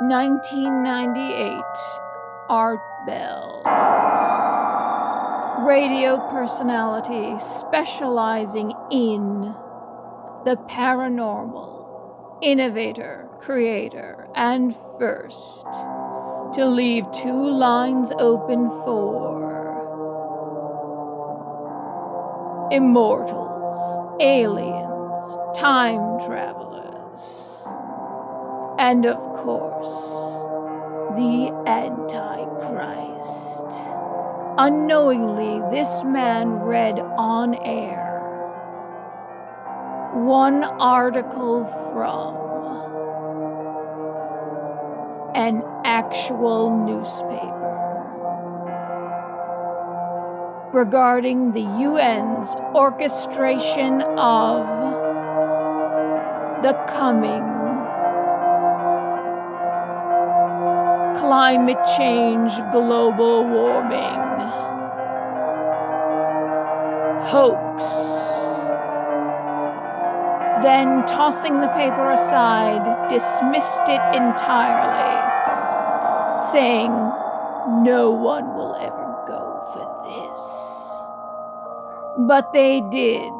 1998, Art Bell. Radio personality specializing in the paranormal, innovator, creator, and first to leave two lines open for immortals, aliens, time travelers, and of course, the Antichrist. Unknowingly, this man read on air one article from an actual newspaper regarding the UN's orchestration of the coming climate change, global warming hoax. Then, tossing the paper aside, dismissed it entirely, saying, "No one will ever go for this." But they did.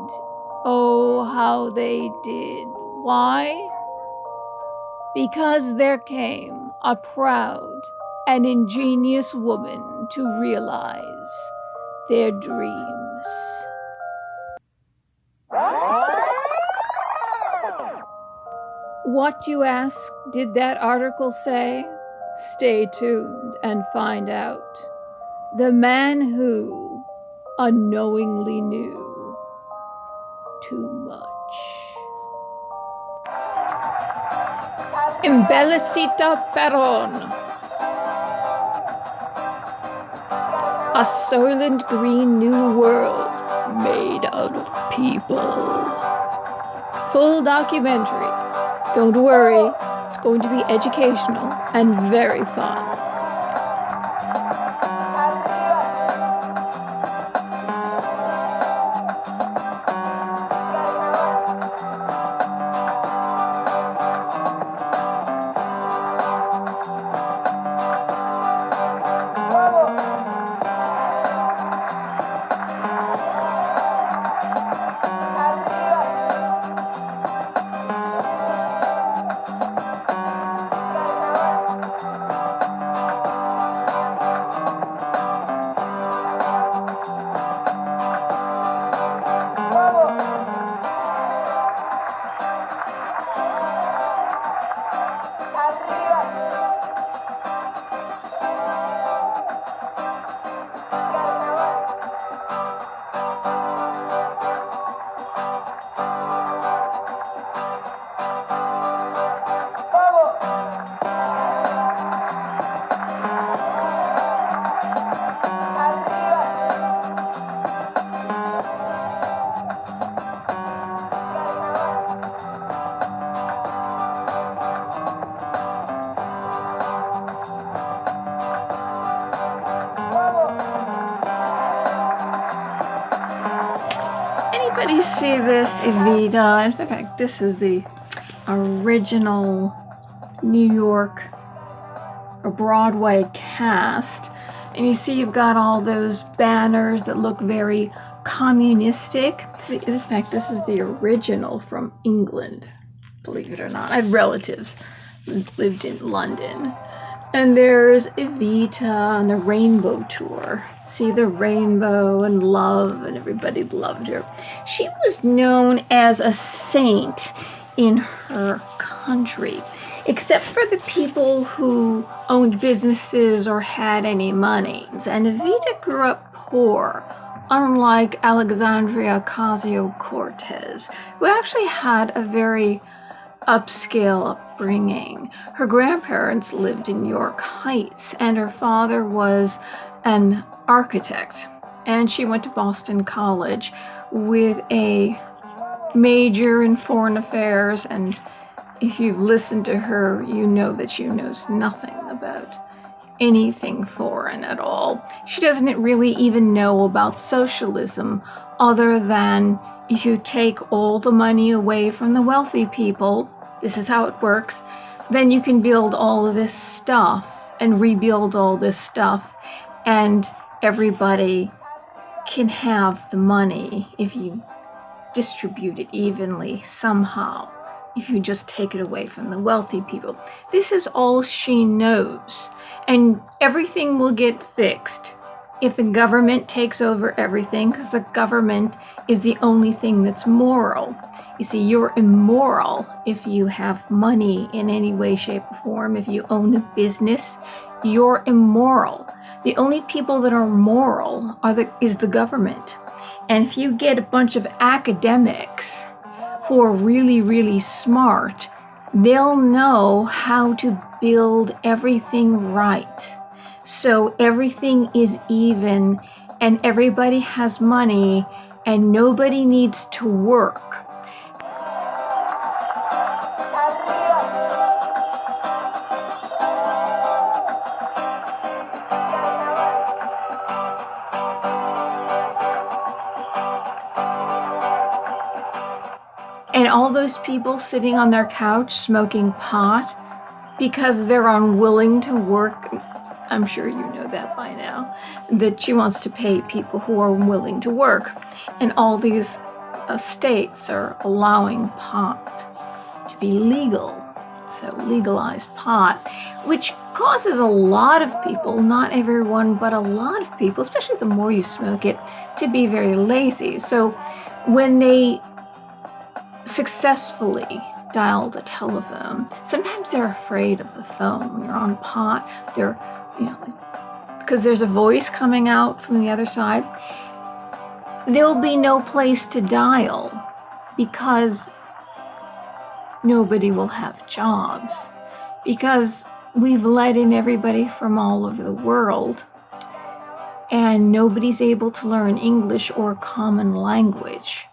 Oh, how they did. Why? Because there came a proud and ingenious woman to realize their dreams. What, you ask, did that article say? Stay tuned and find out. The man who unknowingly knew too much. Evita Peron. A Soylent Green New World made out of people. Full documentary. Don't worry, it's going to be educational and very fun. Anybody see this Evita? In fact, this is the original New York or Broadway cast. And you see you've got all those banners that look very communistic. In fact, this is the original from England, believe it or not. I have relatives who lived in London. And there's Evita on the Rainbow Tour. See the rainbow and love, and everybody loved her. She was known as a saint in her country, except for the people who owned businesses or had any money. And Evita grew up poor, unlike Alexandria Ocasio-Cortez, who actually had a very upscale upbringing. Her grandparents lived in York Heights, and her father was an architect, and she went to Boston College with a major in foreign affairs, and if you've listened to her, you know that she knows nothing about anything foreign at all. She doesn't really even know about socialism, other than if you take all the money away from the wealthy people, this is how it works, then you can build all of this stuff and rebuild all this stuff, and everybody can have the money if you distribute it evenly somehow, if you just take it away from the wealthy people. This is all she knows, and everything will get fixed if the government takes over everything, because the government is the only thing that's moral. You see, you're immoral if you have money in any way, shape, or form. If you own a business, you're immoral. The only people that are moral is the government. And if you get a bunch of academics who are really, really smart, they'll know how to build everything right. So everything is even, and everybody has money, and nobody needs to work. And all those people sitting on their couch smoking pot because they're unwilling to work, I'm sure you know that by now, that she wants to pay people who are willing to work. And all these states are allowing pot to be legal. So legalized pot, which causes a lot of people, not everyone, but a lot of people, especially the more you smoke it, to be very lazy. So when they successfully dial the telephone, sometimes they're afraid of the phone. When you're on pot, they're, because there's a voice coming out from the other side. There'll be no place to dial because nobody will have jobs, because we've let in everybody from all over the world and nobody's able to learn English or common language.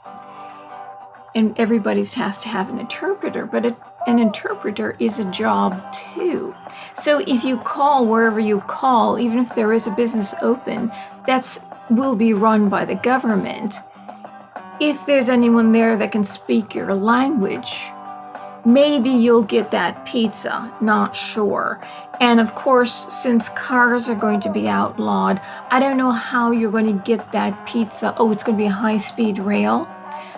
And everybody has to have an interpreter, but an interpreter is a job too. So if you call wherever you call, even if there is a business open, will be run by the government. If there's anyone there that can speak your language, maybe you'll get that pizza, not sure. And of course, since cars are going to be outlawed, I don't know how you're going to get that pizza. Oh, it's going to be a high-speed rail.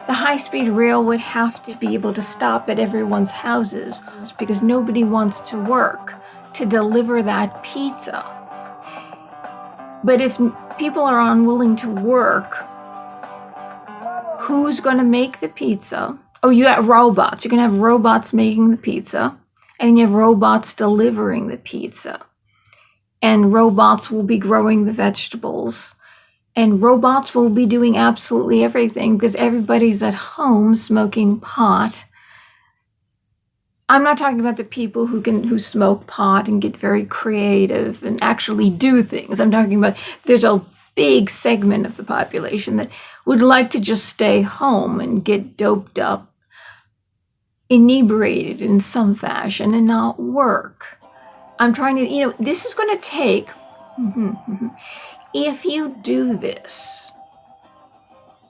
The high-speed rail would have to be able to stop at everyone's houses because nobody wants to work to deliver that pizza. But if people are unwilling to work, who's going to make the pizza? Oh, you got robots. You're going to have robots making the pizza, and you have robots delivering the pizza. And robots will be growing the vegetables. And robots will be doing absolutely everything because everybody's at home smoking pot. I'm not talking about the people who smoke pot and get very creative and actually do things. I'm talking about there's a big segment of the population that would like to just stay home and get doped up, inebriated in some fashion and not work. I'm trying to, this is going to take... If you do this,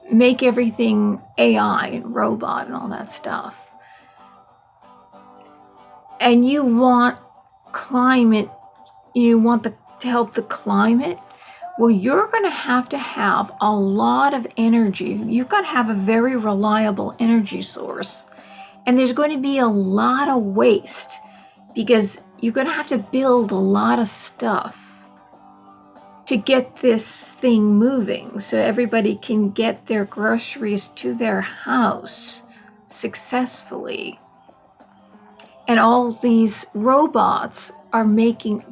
make everything AI and robot and all that stuff, and you want climate, to help the climate, well, you're going to have a lot of energy. You've got to have a very reliable energy source. And there's going to be a lot of waste because you're going to have to build a lot of stuff to get this thing moving so everybody can get their groceries to their house successfully. And all these robots are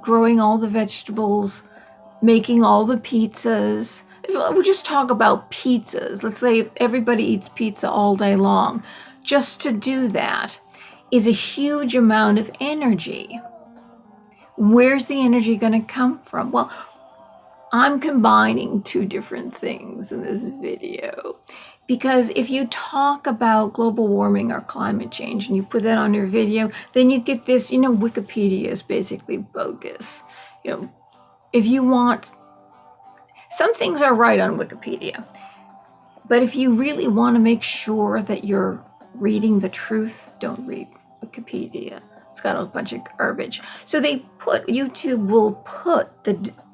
growing all the vegetables, making all the pizzas. We'll just talk about pizzas. Let's say everybody eats pizza all day long. Just to do that is a huge amount of energy. Where's the energy going to come from? Well, I'm combining two different things in this video because if you talk about global warming or climate change and you put that on your video, then you get this, Wikipedia is basically bogus. If you want, some things are right on Wikipedia, but if you really want to make sure that you're reading the truth, don't read Wikipedia. It's got a bunch of garbage. So YouTube will put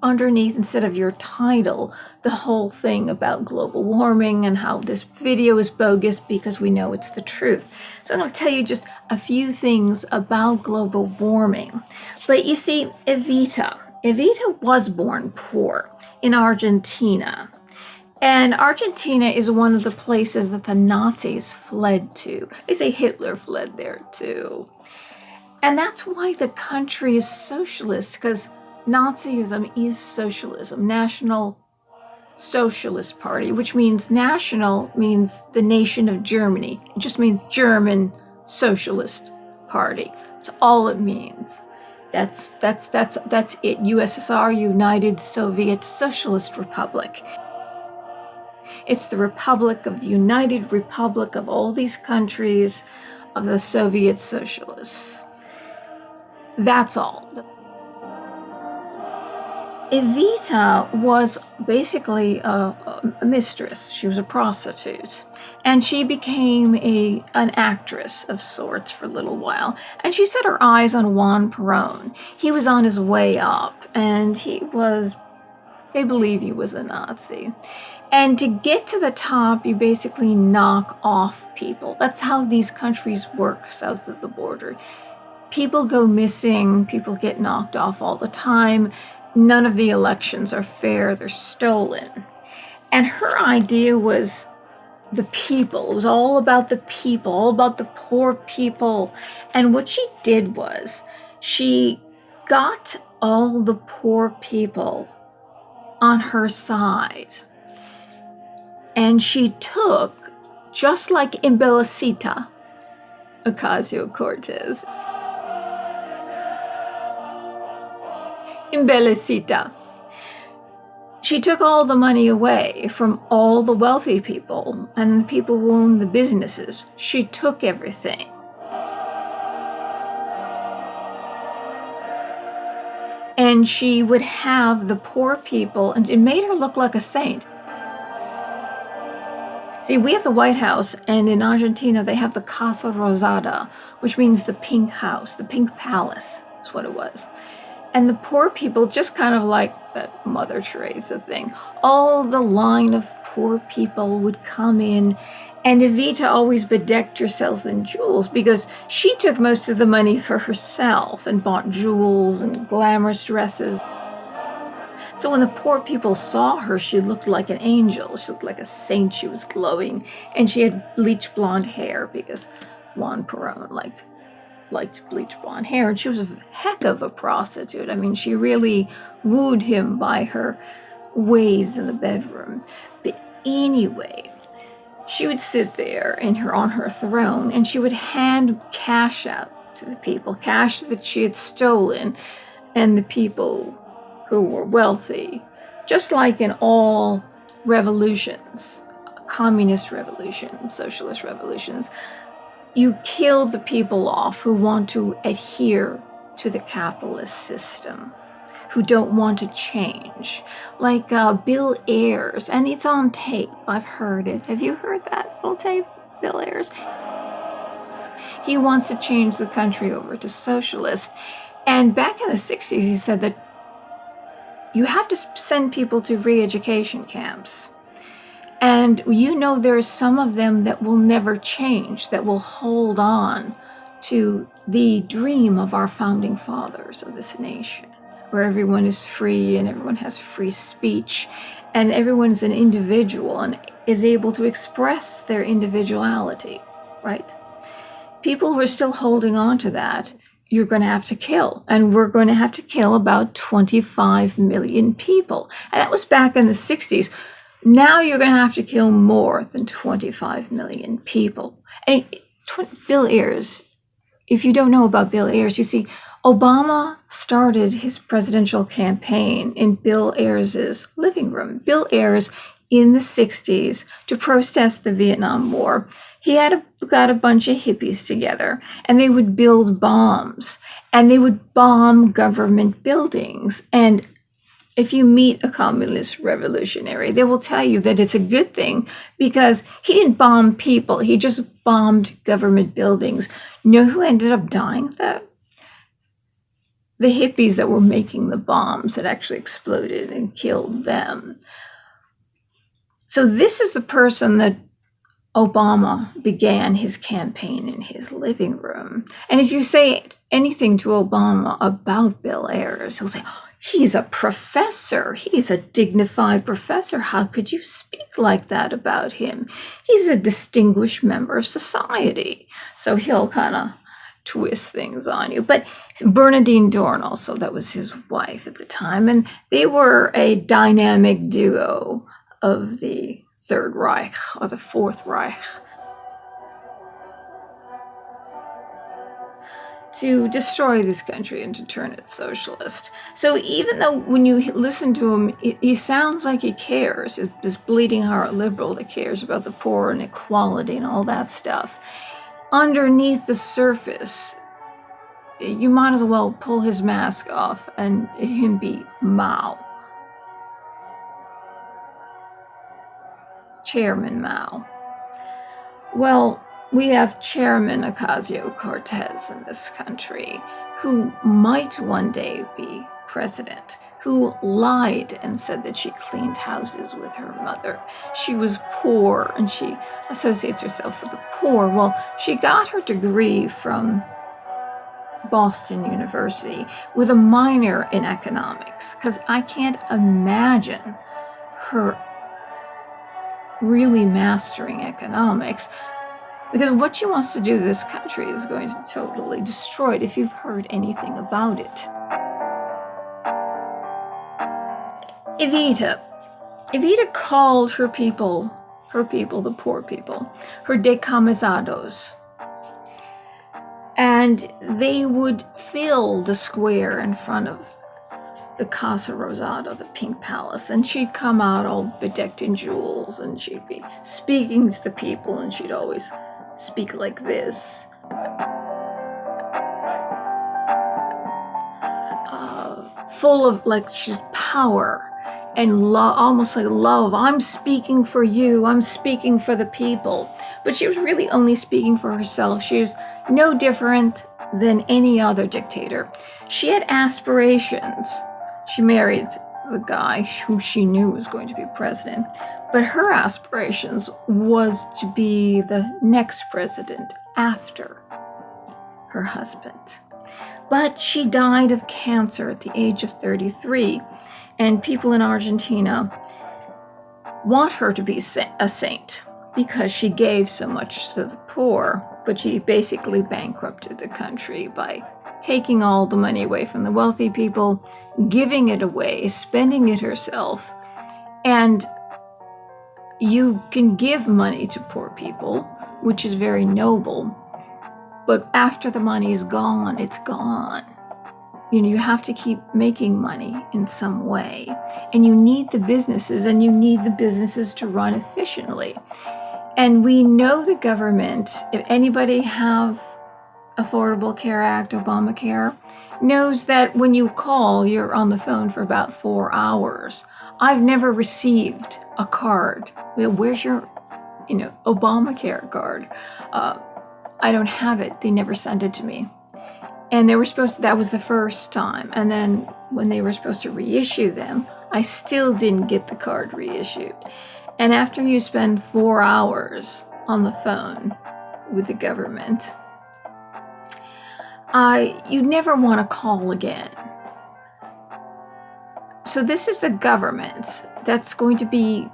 underneath, instead of your title, the whole thing about global warming and how this video is bogus because we know it's the truth. So I'm going to tell you just a few things about global warming. But you see, Evita was born poor in Argentina. And Argentina is one of the places that the Nazis fled to. They say Hitler fled there too. And that's why the country is socialist, because Nazism is socialism, National Socialist Party, which means national means the nation of Germany. It just means German Socialist Party. That's all it means. That's it. USSR, United Soviet Socialist Republic. It's the republic of the United Republic of all these countries of the Soviet Socialists. That's all. Evita was basically a mistress. She was a prostitute. And she became an actress of sorts for a little while. And she set her eyes on Juan Perón. He was on his way up, and they believe he was a Nazi. And to get to the top, you basically knock off people. That's how these countries work south of the border. People go missing, people get knocked off all the time. None of the elections are fair, they're stolen. And her idea was the people. It was all about the people, all about the poor people. And what she did was she got all the poor people on her side. And she took, just like IMBECILITA Ocasio-Cortez, IMBECILITA. She took all the money away from all the wealthy people and the people who own the businesses. She took everything. And she would have the poor people, and it made her look like a saint. See, we have the White House, and in Argentina they have the Casa Rosada, which means the pink house, the pink palace. That's what it was. And the poor people, just kind of like that Mother Teresa thing, all the line of poor people would come in, and Evita always bedecked herself in jewels because she took most of the money for herself and bought jewels and glamorous dresses. So when the poor people saw her, she looked like an angel. She looked like a saint. She was glowing, and she had bleach blonde hair because Juan Perón liked bleach blonde hair, and she was a heck of a prostitute. I mean, she really wooed him by her ways in the bedroom. But anyway, she would sit there on her throne, and she would hand cash out to the people, cash that she had stolen, and the people who were wealthy, just like in all revolutions, communist revolutions, socialist revolutions, you kill the people off who want to adhere to the capitalist system, who don't want to change. Like Bill Ayers, and it's on tape. I've heard it. Have you heard that little tape, Bill Ayers? He wants to change the country over to socialist. And back in the 60s, he said that you have to send people to re-education camps. And there's some of them that will never change, that will hold on to the dream of our founding fathers of this nation, where everyone is free and everyone has free speech and everyone's an individual and is able to express their individuality, right? People who are still holding on to that, you're going to have to kill. And we're going to have to kill about 25 million people. And that was back in the 60s. Now you're going to have to kill more than 25 million people. And Bill Ayers, if you don't know about Bill Ayers, you see, Obama started his presidential campaign in Bill Ayers' living room. Bill Ayers, in the 60s, to protest the Vietnam War, he got a bunch of hippies together, and they would build bombs, and they would bomb government buildings. And if you meet a communist revolutionary, they will tell you that it's a good thing because he didn't bomb people. He just bombed government buildings. You know who ended up dying, though? the hippies that were making the bombs that actually exploded and killed them. So this is the person that Obama began his campaign in his living room. And if you say anything to Obama about Bill Ayers, he'll say, oh, he's a professor. He's a dignified professor. How could you speak like that about him? He's a distinguished member of society. So he'll kind of twist things on you. But Bernadine Dorn also, that was his wife at the time, and they were a dynamic duo of the Third Reich or the Fourth Reich to destroy this country and to turn it socialist. So even though when you listen to him, he sounds like he cares, this bleeding heart liberal that cares about the poor and equality and all that stuff, underneath the surface, you might as well pull his mask off and him be Mao. Chairman Mao. Well, we have Chairman Ocasio-Cortez in this country, who might one day be president, who lied and said that she cleaned houses with her mother. She was poor and she associates herself with the poor. Well, she got her degree from Boston University with a minor in economics, because I can't imagine her really mastering economics, because what she wants to do to this country is going to totally destroy it, if you've heard anything about it. Evita called her people, the poor people, her decamisados. And they would fill the square in front of the Casa Rosada, the Pink Palace, and she'd come out all bedecked in jewels, and she'd be speaking to the people, and she'd always speak like this. Full of, like, she's power and love, almost like love. I'm speaking for you, I'm speaking for the people. But she was really only speaking for herself. She was no different than any other dictator. She had aspirations. She married the guy who she knew was going to be president, but her aspirations was to be the next president after her husband. But she died of cancer at the age of 33, and people in Argentina want her to be a saint because she gave so much to the poor, but she basically bankrupted the country by taking all the money away from the wealthy people, giving it away, spending it herself. And you can give money to poor people, which is very noble, but after the money is gone, it's gone. You know, you have to keep making money in some way, and you need the businesses, and you need the businesses to run efficiently. And we know the government, if anybody have Affordable Care Act, Obamacare, knows that when you call, you're on the phone for about 4 hours. I've never received a card. Where's your, Obamacare card? I don't have it. They never sent it to me. And they were that was the first time. And then when they were supposed to reissue them, I still didn't get the card reissued. And after you spend 4 hours on the phone with the government, you never want to call again. So this is the government that's going to be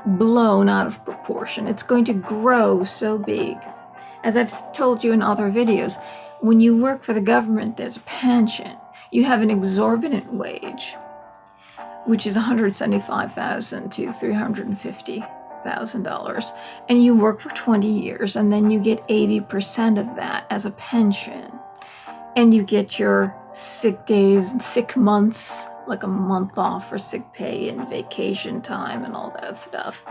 blown out of proportion. It's going to grow so big. As I've told you in other videos, when you work for the government, there's a pension. You have an exorbitant wage, which is $175,000 to $350,000, and you work for 20 years, and then you get 80% of that as a pension. And you get your sick days and sick months, like a month off for sick pay and vacation time and all that stuff.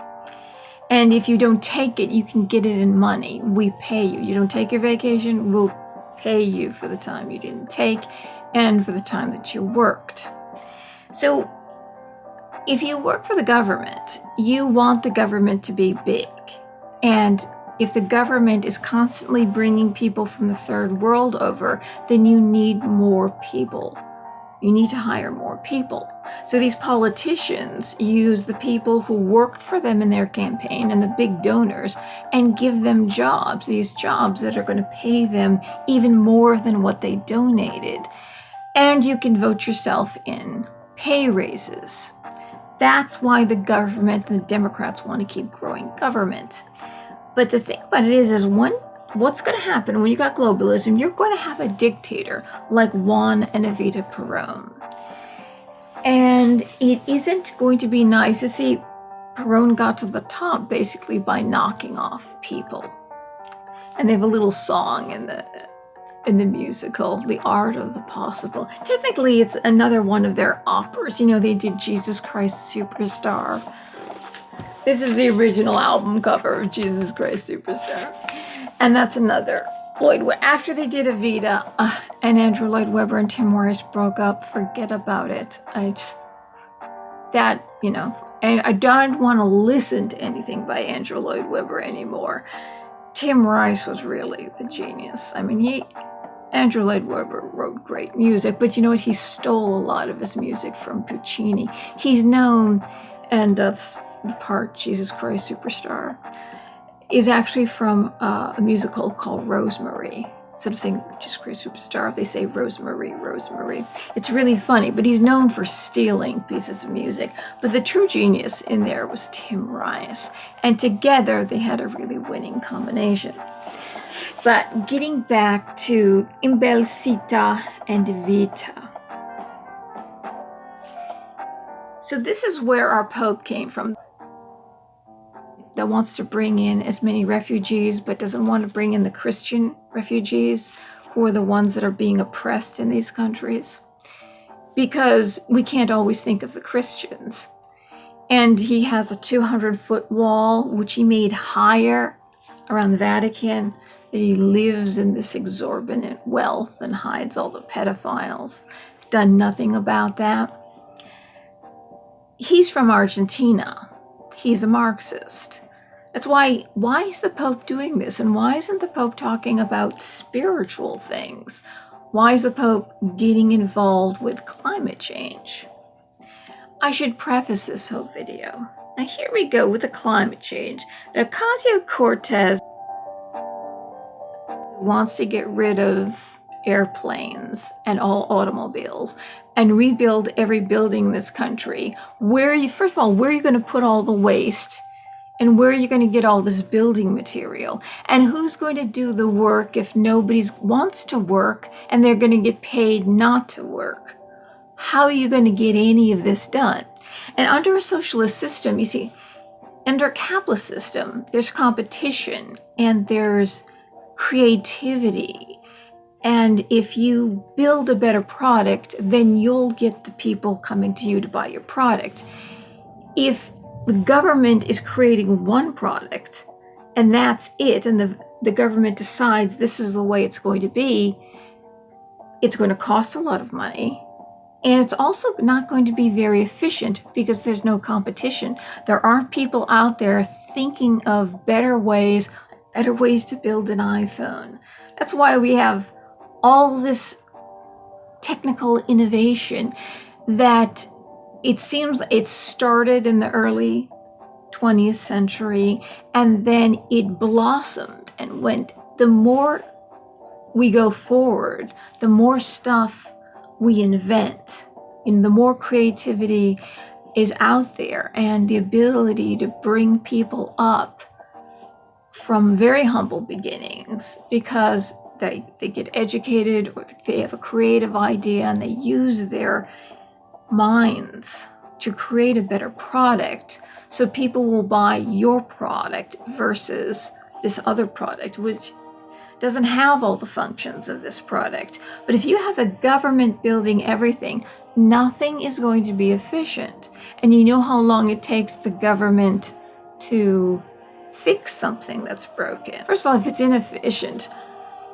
And if you don't take it, you can get it in money. We pay you. You don't take your vacation, we'll pay you for the time you didn't take and for the time that you worked. So if you work for the government, you want the government to be big. And if the government is constantly bringing people from the third world over, then you need more people You need to hire more people. So these politicians use the people who worked for them in their campaign and the big donors and give them jobs, these jobs that are going to pay them even more than what they donated. And you can vote yourself in pay raises. That's why the government and the Democrats want to keep growing government. But the thing about it is what's going to happen when you got globalism, you're going to have a dictator like Juan and Evita Peron. And it isn't going to be nice to see Peron got to the top basically by knocking off people. And they have a little song in the musical, The Art of the Possible. Technically, it's another one of their operas. You know, they did Jesus Christ Superstar. This is the original album cover of Jesus Christ Superstar. And that's another Lloyd Webber. After they did Evita and Andrew Lloyd Webber and Tim Rice broke up, forget about it. And I don't want to listen to anything by Andrew Lloyd Webber anymore. Tim Rice was really the genius. I mean, Andrew Lloyd Webber wrote great music, but you know what? He stole a lot of his music from Puccini. He's known, and the part Jesus Christ Superstar is actually from a musical called Rosemary. Instead of saying Jesus Christ Superstar, they say Rosemary, Rosemary. It's really funny, but he's known for stealing pieces of music. But the true genius in there was Tim Rice. And together, they had a really winning combination. But getting back to IMBECILITA and Evita. So this is where our Pope came from, that wants to bring in as many refugees, but doesn't want to bring in the Christian refugees, who are the ones that are being oppressed in these countries. Because we can't always think of the Christians. And he has a 200-foot wall, which he made higher around the Vatican, that he lives in this exorbitant wealth and hides all the pedophiles. He's done nothing about that. He's from Argentina. He's a Marxist. That's why is the Pope doing this? And why isn't the Pope talking about spiritual things? Why is the Pope getting involved with climate change? I should preface this whole video. Now here we go with the climate change. Ocasio-Cortez wants to get rid of airplanes and all automobiles and rebuild every building in this country. First of all, where are you going to put all the waste? And where are you going to get all this building material? And who's going to do the work if nobody wants to work and they're going to get paid not to work? How are you going to get any of this done? And under a socialist system, you see, under a capitalist system, there's competition and there's creativity. And if you build a better product, then you'll get the people coming to you to buy your product. If the government is creating one product and that's it, and the government decides this is the way it's going to be, it's going to cost a lot of money. And it's also not going to be very efficient because there's no competition. There aren't people out there thinking of better ways to build an iPhone. That's why we have all this technical innovation that it seems it started in the early 20th century and then it blossomed and went. The more we go forward, the more stuff we invent, and the more creativity is out there, and the ability to bring people up from very humble beginnings because they get educated or they have a creative idea and they use their minds to create a better product, so people will buy your product versus this other product, which doesn't have all the functions of this product. But if you have a government building everything, nothing is going to be efficient. And you know how long it takes the government to fix something that's broken. First of all, if it's inefficient,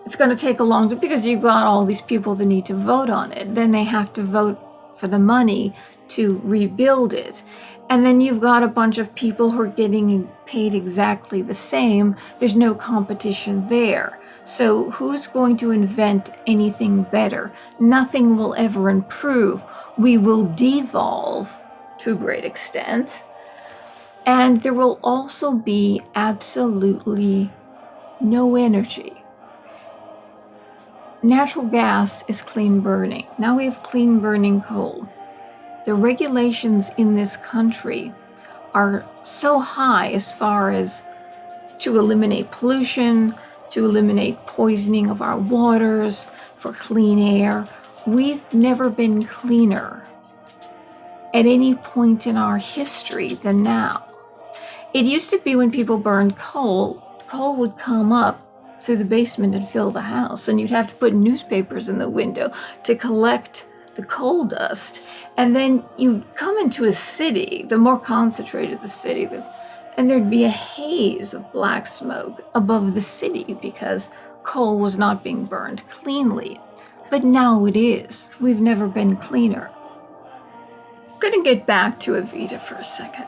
it's going to take a long time because you've got all these people that need to vote on it. Then they have to vote for the money to rebuild it. And then you've got a bunch of people who are getting paid exactly the same. There's no competition there. So who's going to invent anything better? Nothing will ever improve. We will devolve to a great extent. And there will also be absolutely no energy. Natural gas is clean burning. Now we have clean burning coal. The regulations in this country are so high as far as to eliminate pollution, to eliminate poisoning of our waters, for clean air. We've never been cleaner at any point in our history than now. It used to be when people burned coal would come up through the basement and fill the house, and you'd have to put newspapers in the window to collect the coal dust. And then you'd come into a city, the more concentrated the city, and there'd be a haze of black smoke above the city because coal was not being burned cleanly. But now it is. We've never been cleaner. I'm going to get back to Evita for a second.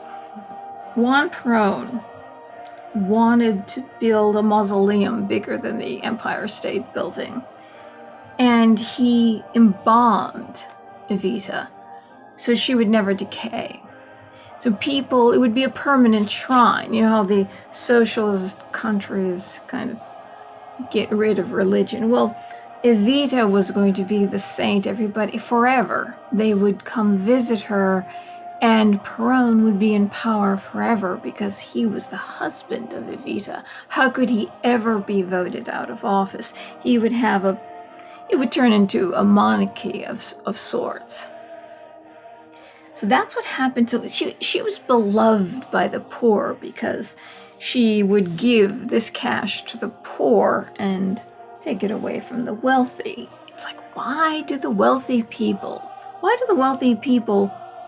Juan Perón wanted to build a mausoleum bigger than the Empire State Building, and he embalmed Evita so she would never decay. So people, it would be a permanent shrine. You know how the socialist countries kind of get rid of religion? Well, Evita was going to be the saint everybody forever. They would come visit her, and Perón would be in power forever because he was the husband of Evita. How could he ever be voted out of office? He would have it would turn into a monarchy of sorts. So that's what happened. So she was beloved by the poor because she would give this cash to the poor and take it away from the wealthy. It's like, why do the wealthy people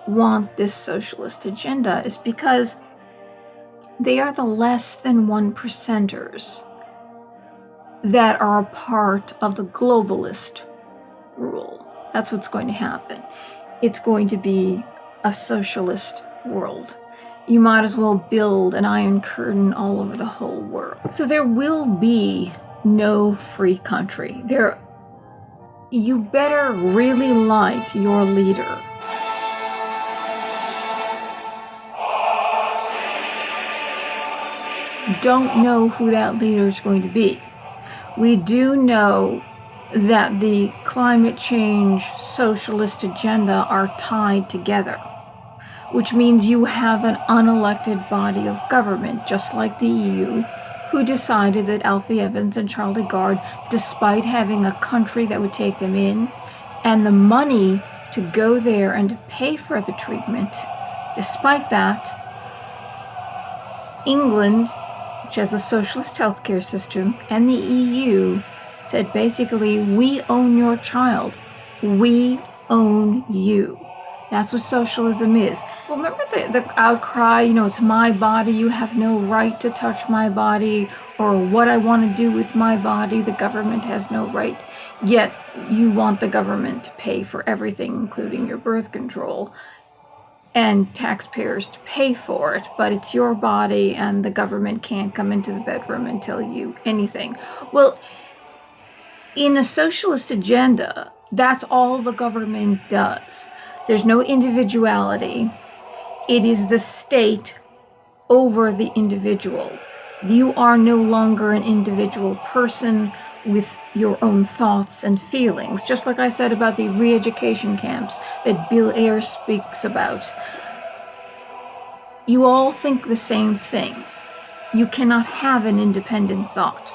want this socialist agenda? Is because they are the less than 1%ers that are a part of the globalist rule. That's what's going to happen. It's going to be a socialist world. You might as well build an iron curtain all over the whole world. So there will be no free country. You better really like your leader. Don't know who that leader is going to be. We do know that the climate change socialist agenda are tied together, which means you have an unelected body of government, just like the EU, who decided that Alfie Evans and Charlie Gard, despite having a country that would take them in and the money to go there and to pay for the treatment, despite that, England, which has a socialist healthcare system, and the EU said basically, we own your child. We own you. That's what socialism is. Well, remember the outcry, it's my body, you have no right to touch my body, or what I want to do with my body, the government has no right. Yet you want the government to pay for everything, including your birth control, and taxpayers to pay for it, but it's your body and the government can't come into the bedroom and tell you anything. Well, in a socialist agenda, that's all the government does. There's no individuality. It is the state over the individual. You are no longer an individual person with your own thoughts and feelings. Just like I said about the re-education camps that Bill Ayers speaks about. You all think the same thing. You cannot have an independent thought.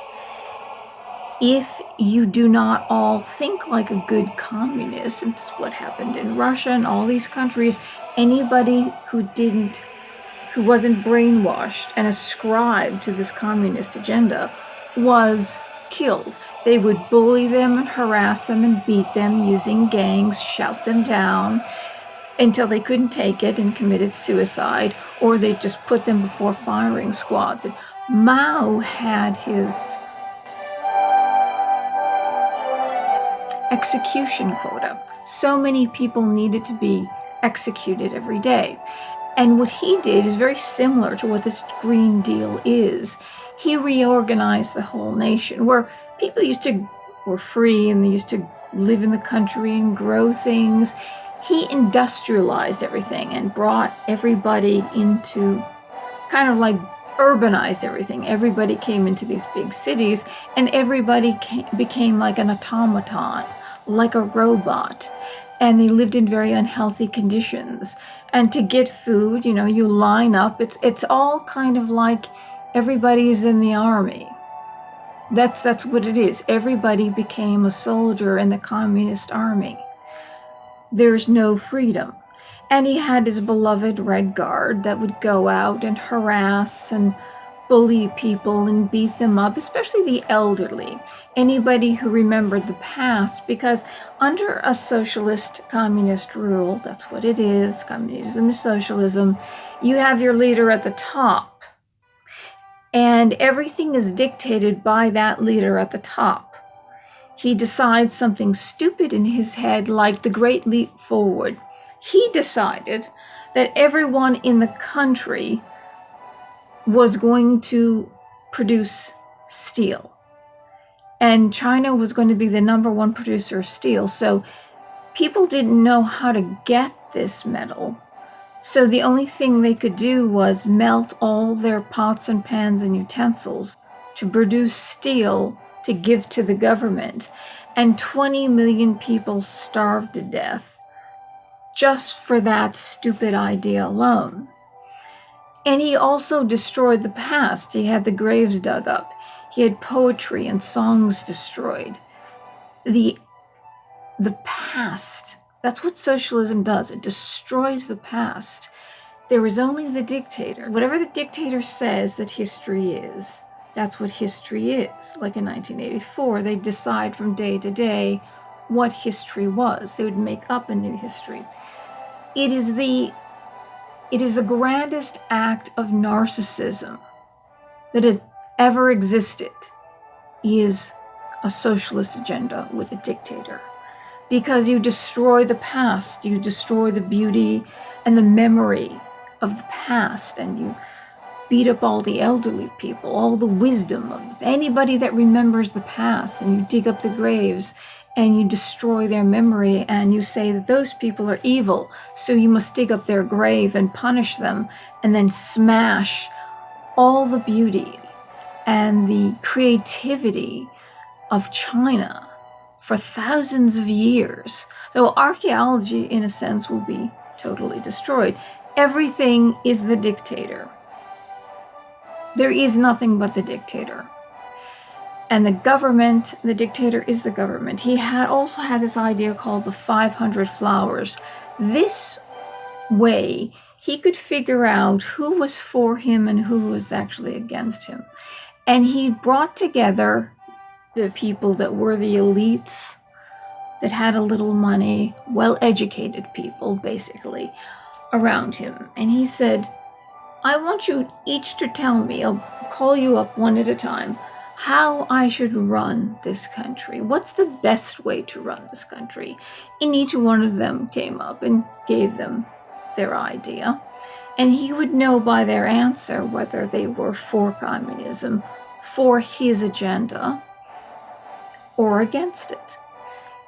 If you do not all think like a good communist, and it's what happened in Russia and all these countries, anybody who wasn't brainwashed and ascribed to this communist agenda was killed. They would bully them and harass them and beat them using gangs, shout them down until they couldn't take it and committed suicide, or they just put them before firing squads. And Mao had his execution quota. So many people needed to be executed every day. And what he did is very similar to what this Green Deal is. He reorganized the whole nation, where people were free, and they used to live in the country and grow things. He industrialized everything and brought everybody into, kind of like urbanized everything. Everybody came into these big cities, and everybody became like an automaton, like a robot, and they lived in very unhealthy conditions. And to get food, you line up. It's all kind of like everybody is in the army. That's what it is. Everybody became a soldier in the communist army. There's no freedom. And he had his beloved Red Guard that would go out and harass and bully people and beat them up, especially the elderly, anybody who remembered the past, because under a socialist communist rule, that's what it is, communism is socialism, you have your leader at the top, and everything is dictated by that leader at the top. He decides something stupid in his head, like the Great Leap Forward. He decided that everyone in the country was going to produce steel. And China was going to be the #1 producer of steel. So people didn't know how to get this metal. So the only thing they could do was melt all their pots and pans and utensils to produce steel to give to the government. And 20 million people starved to death just for that stupid idea alone. And he also destroyed the past. He had the graves dug up. He had poetry and songs destroyed. The past, that's what socialism does. It destroys the past. There is only the dictator. Whatever the dictator says that history is, that's what history is. Like in 1984, they decide from day to day what history was. They would make up a new history. It is the grandest act of narcissism that has ever existed, is a socialist agenda with a dictator. Because you destroy the past, you destroy the beauty and the memory of the past, and you beat up all the elderly people, all the wisdom of anybody that remembers the past, and you dig up the graves and you destroy their memory, and you say that those people are evil, so you must dig up their grave and punish them, and then smash all the beauty and the creativity of China for thousands of years. So archaeology, in a sense, will be totally destroyed. Everything is the dictator. There is nothing but the dictator. And the government, the dictator is the government. He also had this idea called the 500 flowers. This way, he could figure out who was for him and who was actually against him. And he brought together the people that were the elites, that had a little money, well-educated people, basically, around him. And he said, I want you each to tell me, I'll call you up one at a time, how I should run this country. What's the best way to run this country? And each one of them came up and gave them their idea. And he would know by their answer whether they were for communism, for his agenda, or against it.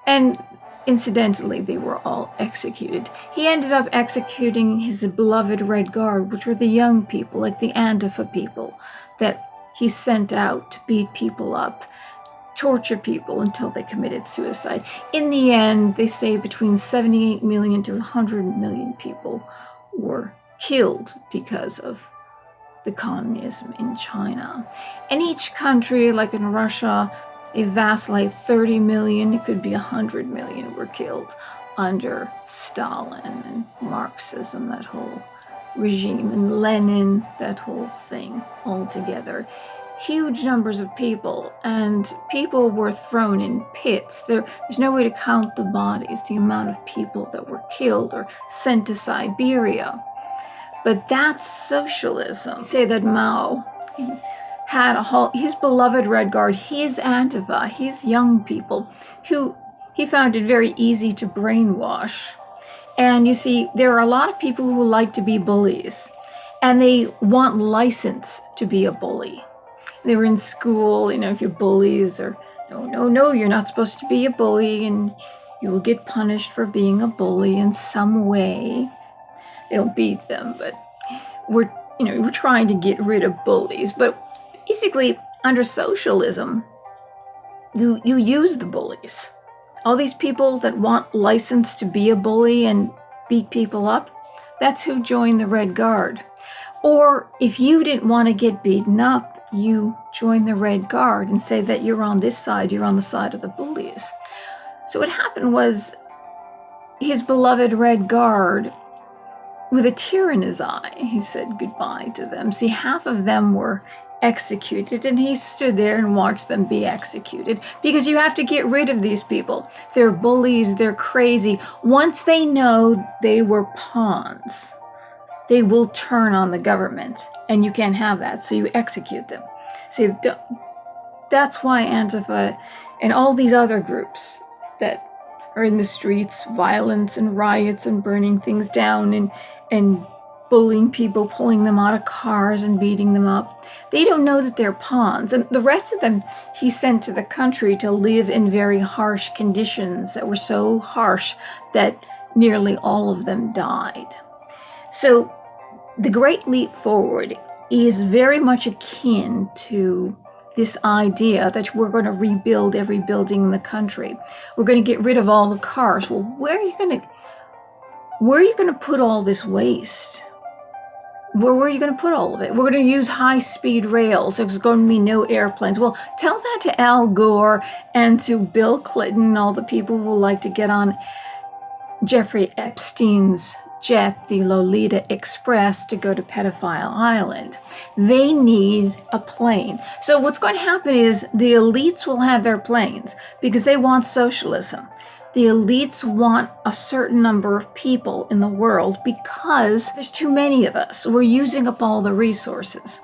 And incidentally, they were all executed. He ended up executing his beloved Red Guard, which were the young people, like the Antifa people, that he sent out to beat people up, torture people until they committed suicide. In the end, they say between 78 million to 100 million people were killed because of the communism in China. And each country, like in Russia, a vast, like 30 million, it could be 100 million were killed under Stalin and Marxism, that whole regime, and Lenin, that whole thing all together. Huge numbers of people, and people were thrown in pits. There's no way to count the bodies, the amount of people that were killed or sent to Siberia. But that's socialism. Say that Mao had his beloved Red Guard, his Antifa, his young people, who he found it very easy to brainwash. And you see, there are a lot of people who like to be bullies, and they want license to be a bully. They were in school, if you're bullies or no, you're not supposed to be a bully, and you will get punished for being a bully in some way. They don't beat them, but we're trying to get rid of bullies. But basically, under socialism, you use the bullies. All these people that want license to be a bully and beat people up, that's who joined the Red Guard. Or if you didn't want to get beaten up, you join the Red Guard and say that you're on this side, you're on the side of the bullies. So what happened was his beloved Red Guard, with a tear in his eye, he said goodbye to them. See, half of them were executed, and he stood there and watched them be executed, because you have to get rid of these people. They're bullies, they're crazy. Once they know they were pawns, they will turn on the government, and you can't have that, so you execute them. See, that's why Antifa and all these other groups that are in the streets, violence and riots and burning things down and bullying people, pulling them out of cars and beating them up. They don't know that they're pawns. And the rest of them he sent to the country to live in very harsh conditions that were so harsh that nearly all of them died. So the Great Leap Forward is very much akin to this idea that we're going to rebuild every building in the country. We're going to get rid of all the cars. Well, where are you going to put all this waste? Where are you going to put all of it? We're going to use high-speed rails. There's going to be no airplanes. Well, tell that to Al Gore and to Bill Clinton and all the people who like to get on Jeffrey Epstein's jet, the Lolita Express, to go to Pedophile Island. They need a plane. So what's going to happen is the elites will have their planes because they want socialism. The elites want a certain number of people in the world because there's too many of us. We're using up all the resources.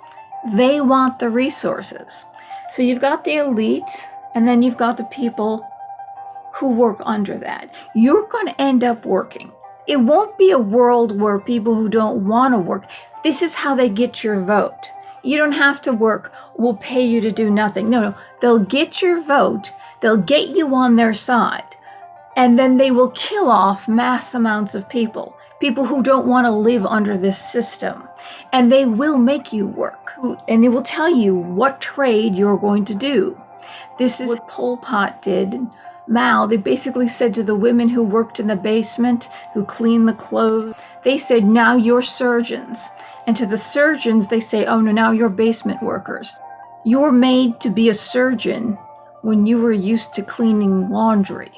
They want the resources. So you've got the elite, and then you've got the people who work under that. You're going to end up working. It won't be a world where people who don't want to work, this is how they get your vote. You don't have to work. We'll pay you to do nothing. No, they'll get your vote. They'll get you on their side. And then they will kill off mass amounts of people who don't want to live under this system. And they will make you work. And they will tell you what trade you're going to do. This is what Pol Pot did. Mao, they basically said to the women who worked in the basement, who cleaned the clothes, they said, now you're surgeons. And to the surgeons, they say, oh no, now you're basement workers. You're made to be a surgeon when you were used to cleaning laundry.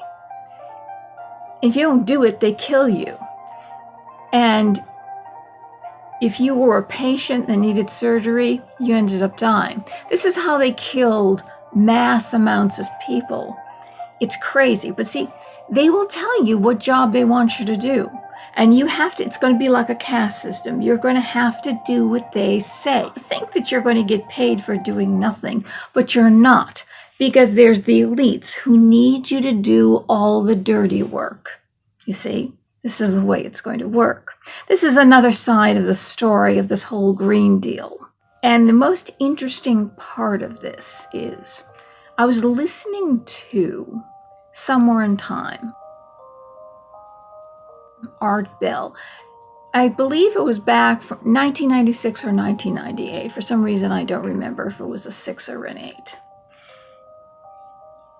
If you don't do it, they kill you. And if you were a patient that needed surgery, you ended up dying. This is how they killed mass amounts of people. It's crazy. But see, they will tell you what job they want you to do. And you have to, it's going to be like a caste system. You're going to have to do what they say. Think that you're going to get paid for doing nothing, but you're not. Because there's the elites who need you to do all the dirty work. You see, this is the way it's going to work. This is another side of the story of this whole Green Deal. And the most interesting part of this is, I was listening to Somewhere in Time, Art Bell. I believe it was back from 1996 or 1998. For some reason, I don't remember if it was a 6 or an 8.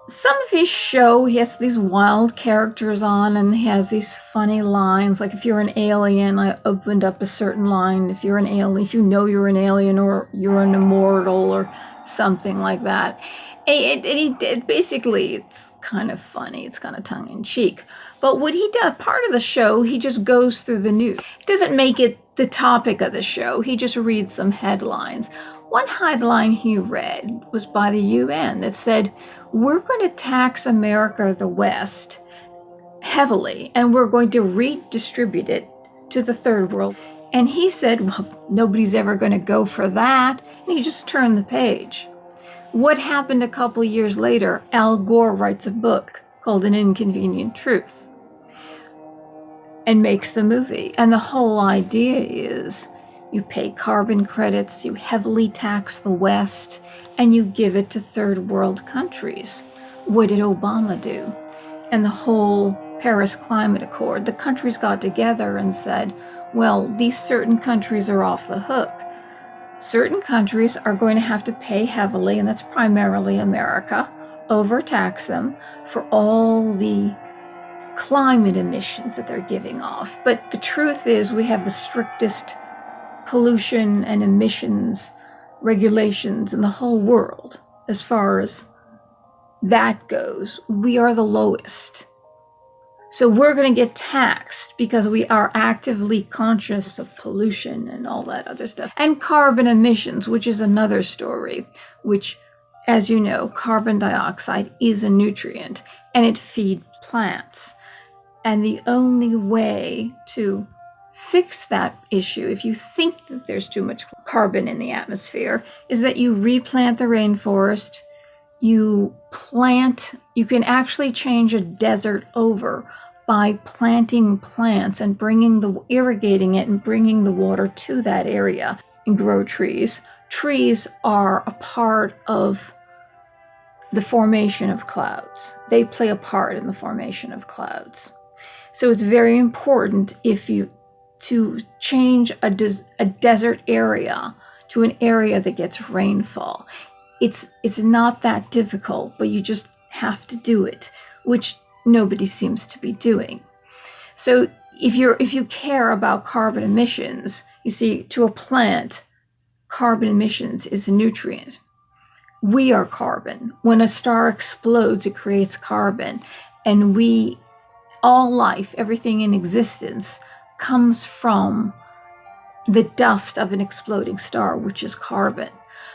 Some of his show, he has these wild characters on, and he has these funny lines. Like, if you're an alien, I opened up a certain line. If you're an alien, if you know you're an alien, or you're an immortal, or something like that. Basically, it's kind of funny. It's kind of tongue-in-cheek. But what he does, part of the show, he just goes through the news. He doesn't make it the topic of the show. He just reads some headlines. One headline he read was by the UN that said, we're going to tax America, the West, heavily, and we're going to redistribute it to the third world. And he said, well, nobody's ever going to go for that. And he just turned the page. What happened a couple years later? Al Gore writes a book called An Inconvenient Truth and makes the movie. And the whole idea is, you pay carbon credits, you heavily tax the West, and you give it to third world countries. what did Obama do? And the whole Paris Climate Accord, the countries got together and said, well, these certain countries are off the hook. Certain countries are going to have to pay heavily, and that's primarily America, overtax them for all the climate emissions that they're giving off. But the truth is we have the strictest pollution and emissions regulations in the whole world as far as that goes. We are the lowest. So we're going to get taxed because we are actively conscious of pollution and all that other stuff. And carbon emissions, which is another story, which, as you know, carbon dioxide is a nutrient and it feeds plants. And the only way to fix that issue, if you think that there's too much carbon in the atmosphere, is that you replant the rainforest. You can actually change a desert over by planting plants and irrigating it and bringing the water to that area, and grow trees. Trees are a part of the formation of clouds. They play a part in the formation of clouds. So it's very important to change a desert area to an area that gets rainfall. It's not that difficult, but you just have to do it, which nobody seems to be doing. So if you care about carbon emissions, you see, to a plant, carbon emissions is a nutrient. We are carbon. When a star explodes, it creates carbon, and all life, everything in existence, comes from the dust of an exploding star, which is carbon.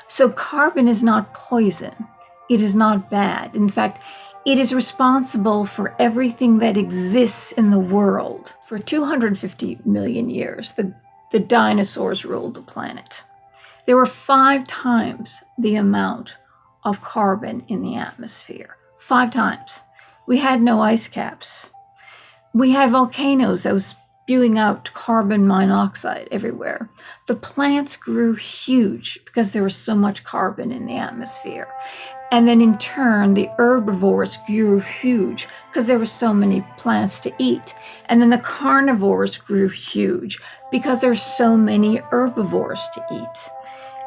So carbon is not poison. It is not bad. In fact, it is responsible for everything that exists in the world. For 250 million years, the dinosaurs ruled the planet. There were 5 times the amount of carbon in the atmosphere. 5 times. We had no ice caps. We had volcanoes that was spewing out carbon monoxide everywhere. The plants grew huge because there was so much carbon in the atmosphere. And then in turn, the herbivores grew huge because there were so many plants to eat. And then the carnivores grew huge because there's so many herbivores to eat.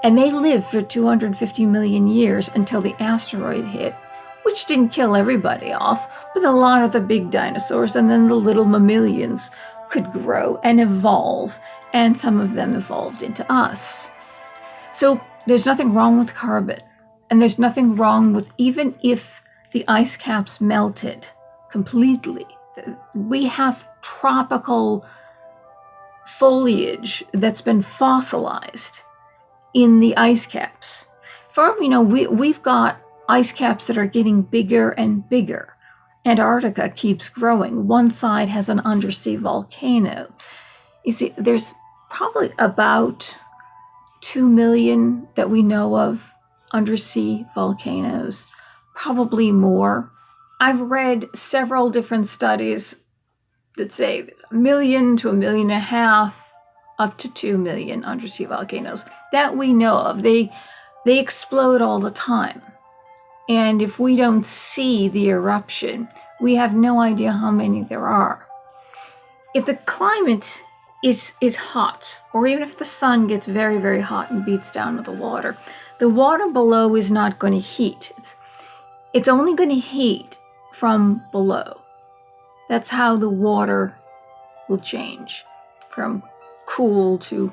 And they lived for 250 million years until the asteroid hit, which didn't kill everybody off, but a lot of the big dinosaurs and then the little mammalians could grow and evolve, and some of them evolved into us. So there's nothing wrong with carbon, and there's nothing wrong with, even if the ice caps melted completely, we have tropical foliage that's been fossilized in the ice caps. We've got ice caps that are getting bigger and bigger. Antarctica keeps growing. One side has an undersea volcano. You see, there's probably about 2 million that we know of undersea volcanoes, probably more. I've read several different studies that say there's 1 million to 1.5 million, up to 2 million undersea volcanoes that we know of. They explode all the time. And if we don't see the eruption, we have no idea how many there are. If the climate is hot, or even if the sun gets very, very hot and beats down with the water below is not going to heat. It's only going to heat from below. That's how the water will change from cool to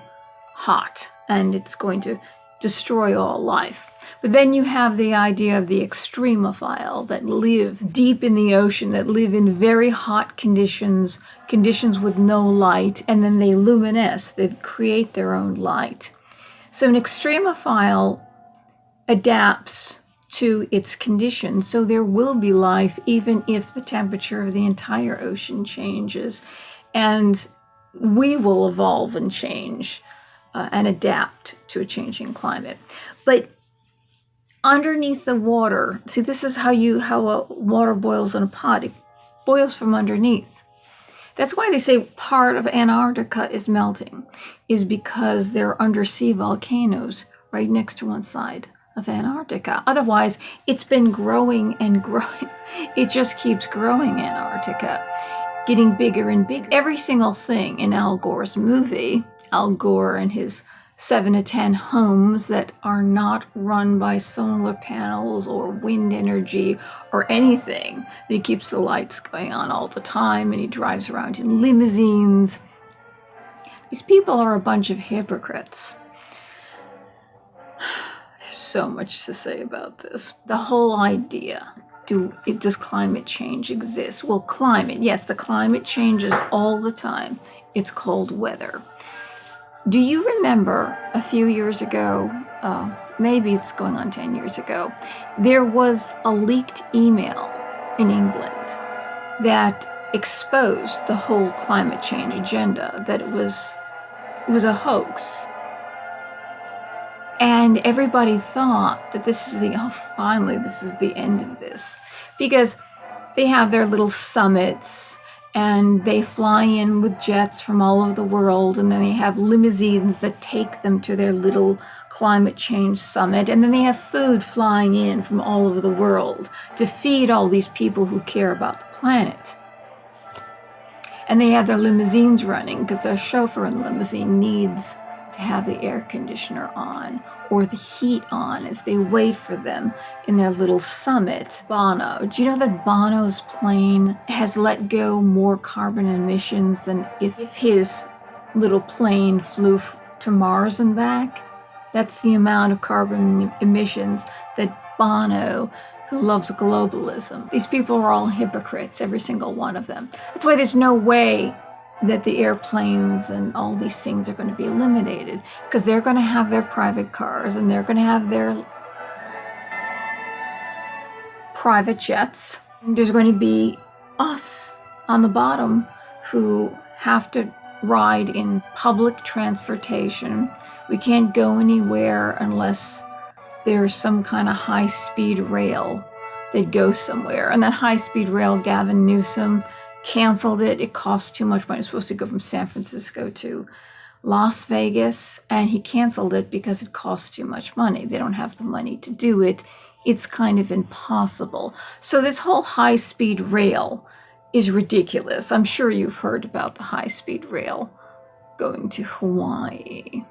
hot, and it's going to destroy all life. But then you have the idea of the extremophile that live deep in the ocean, that live in very hot conditions with no light, and then they luminesce, they create their own light. So an extremophile adapts to its conditions, so there will be life even if the temperature of the entire ocean changes, and we will evolve and change and adapt to a changing climate. But underneath the water, see, this is how water boils in a pot. It boils from underneath. That's why they say part of Antarctica is melting, is because there are undersea volcanoes right next to one side of Antarctica. Otherwise, it's been growing and growing. It just keeps growing, Antarctica, getting bigger and bigger. Every single thing in Al Gore's movie, Al Gore and his 7 to 10 homes that are not run by solar panels or wind energy or anything. He keeps the lights going on all the time, and he drives around in limousines. These people are a bunch of hypocrites. There's so much to say about this. The whole idea, does climate change exist? Well, climate, yes, the climate changes all the time. It's cold weather. Do you remember a few years ago, maybe it's going on 10 years ago, there was a leaked email in England that exposed the whole climate change agenda, that it was a hoax. And everybody thought that finally this is the end of this. Because they have their little summits, and they fly in with jets from all over the world, and then they have limousines that take them to their little climate change summit, and then they have food flying in from all over the world to feed all these people who care about the planet. And they have their limousines running because their chauffeur in the limousine needs to have the air conditioner on or the heat on as they wait for them in their little summit. Bono. Do you know that Bono's plane has let go more carbon emissions than if his little plane flew to Mars and back? That's the amount of carbon emissions that Bono, who loves globalism. These people are all hypocrites, every single one of them. That's why there's no way that the airplanes and all these things are going to be eliminated, because they're going to have their private cars and they're going to have their private jets. There's going to be us on the bottom who have to ride in public transportation. We can't go anywhere unless there's some kind of high-speed rail that goes somewhere. And that high-speed rail, Gavin Newsom canceled it. It cost too much money. It was supposed to go from San Francisco to Las Vegas, and he canceled it because it costs too much money. They don't have the money to do it. It's kind of impossible. So this whole high-speed rail is ridiculous. I'm sure you've heard about the high-speed rail going to Hawaii.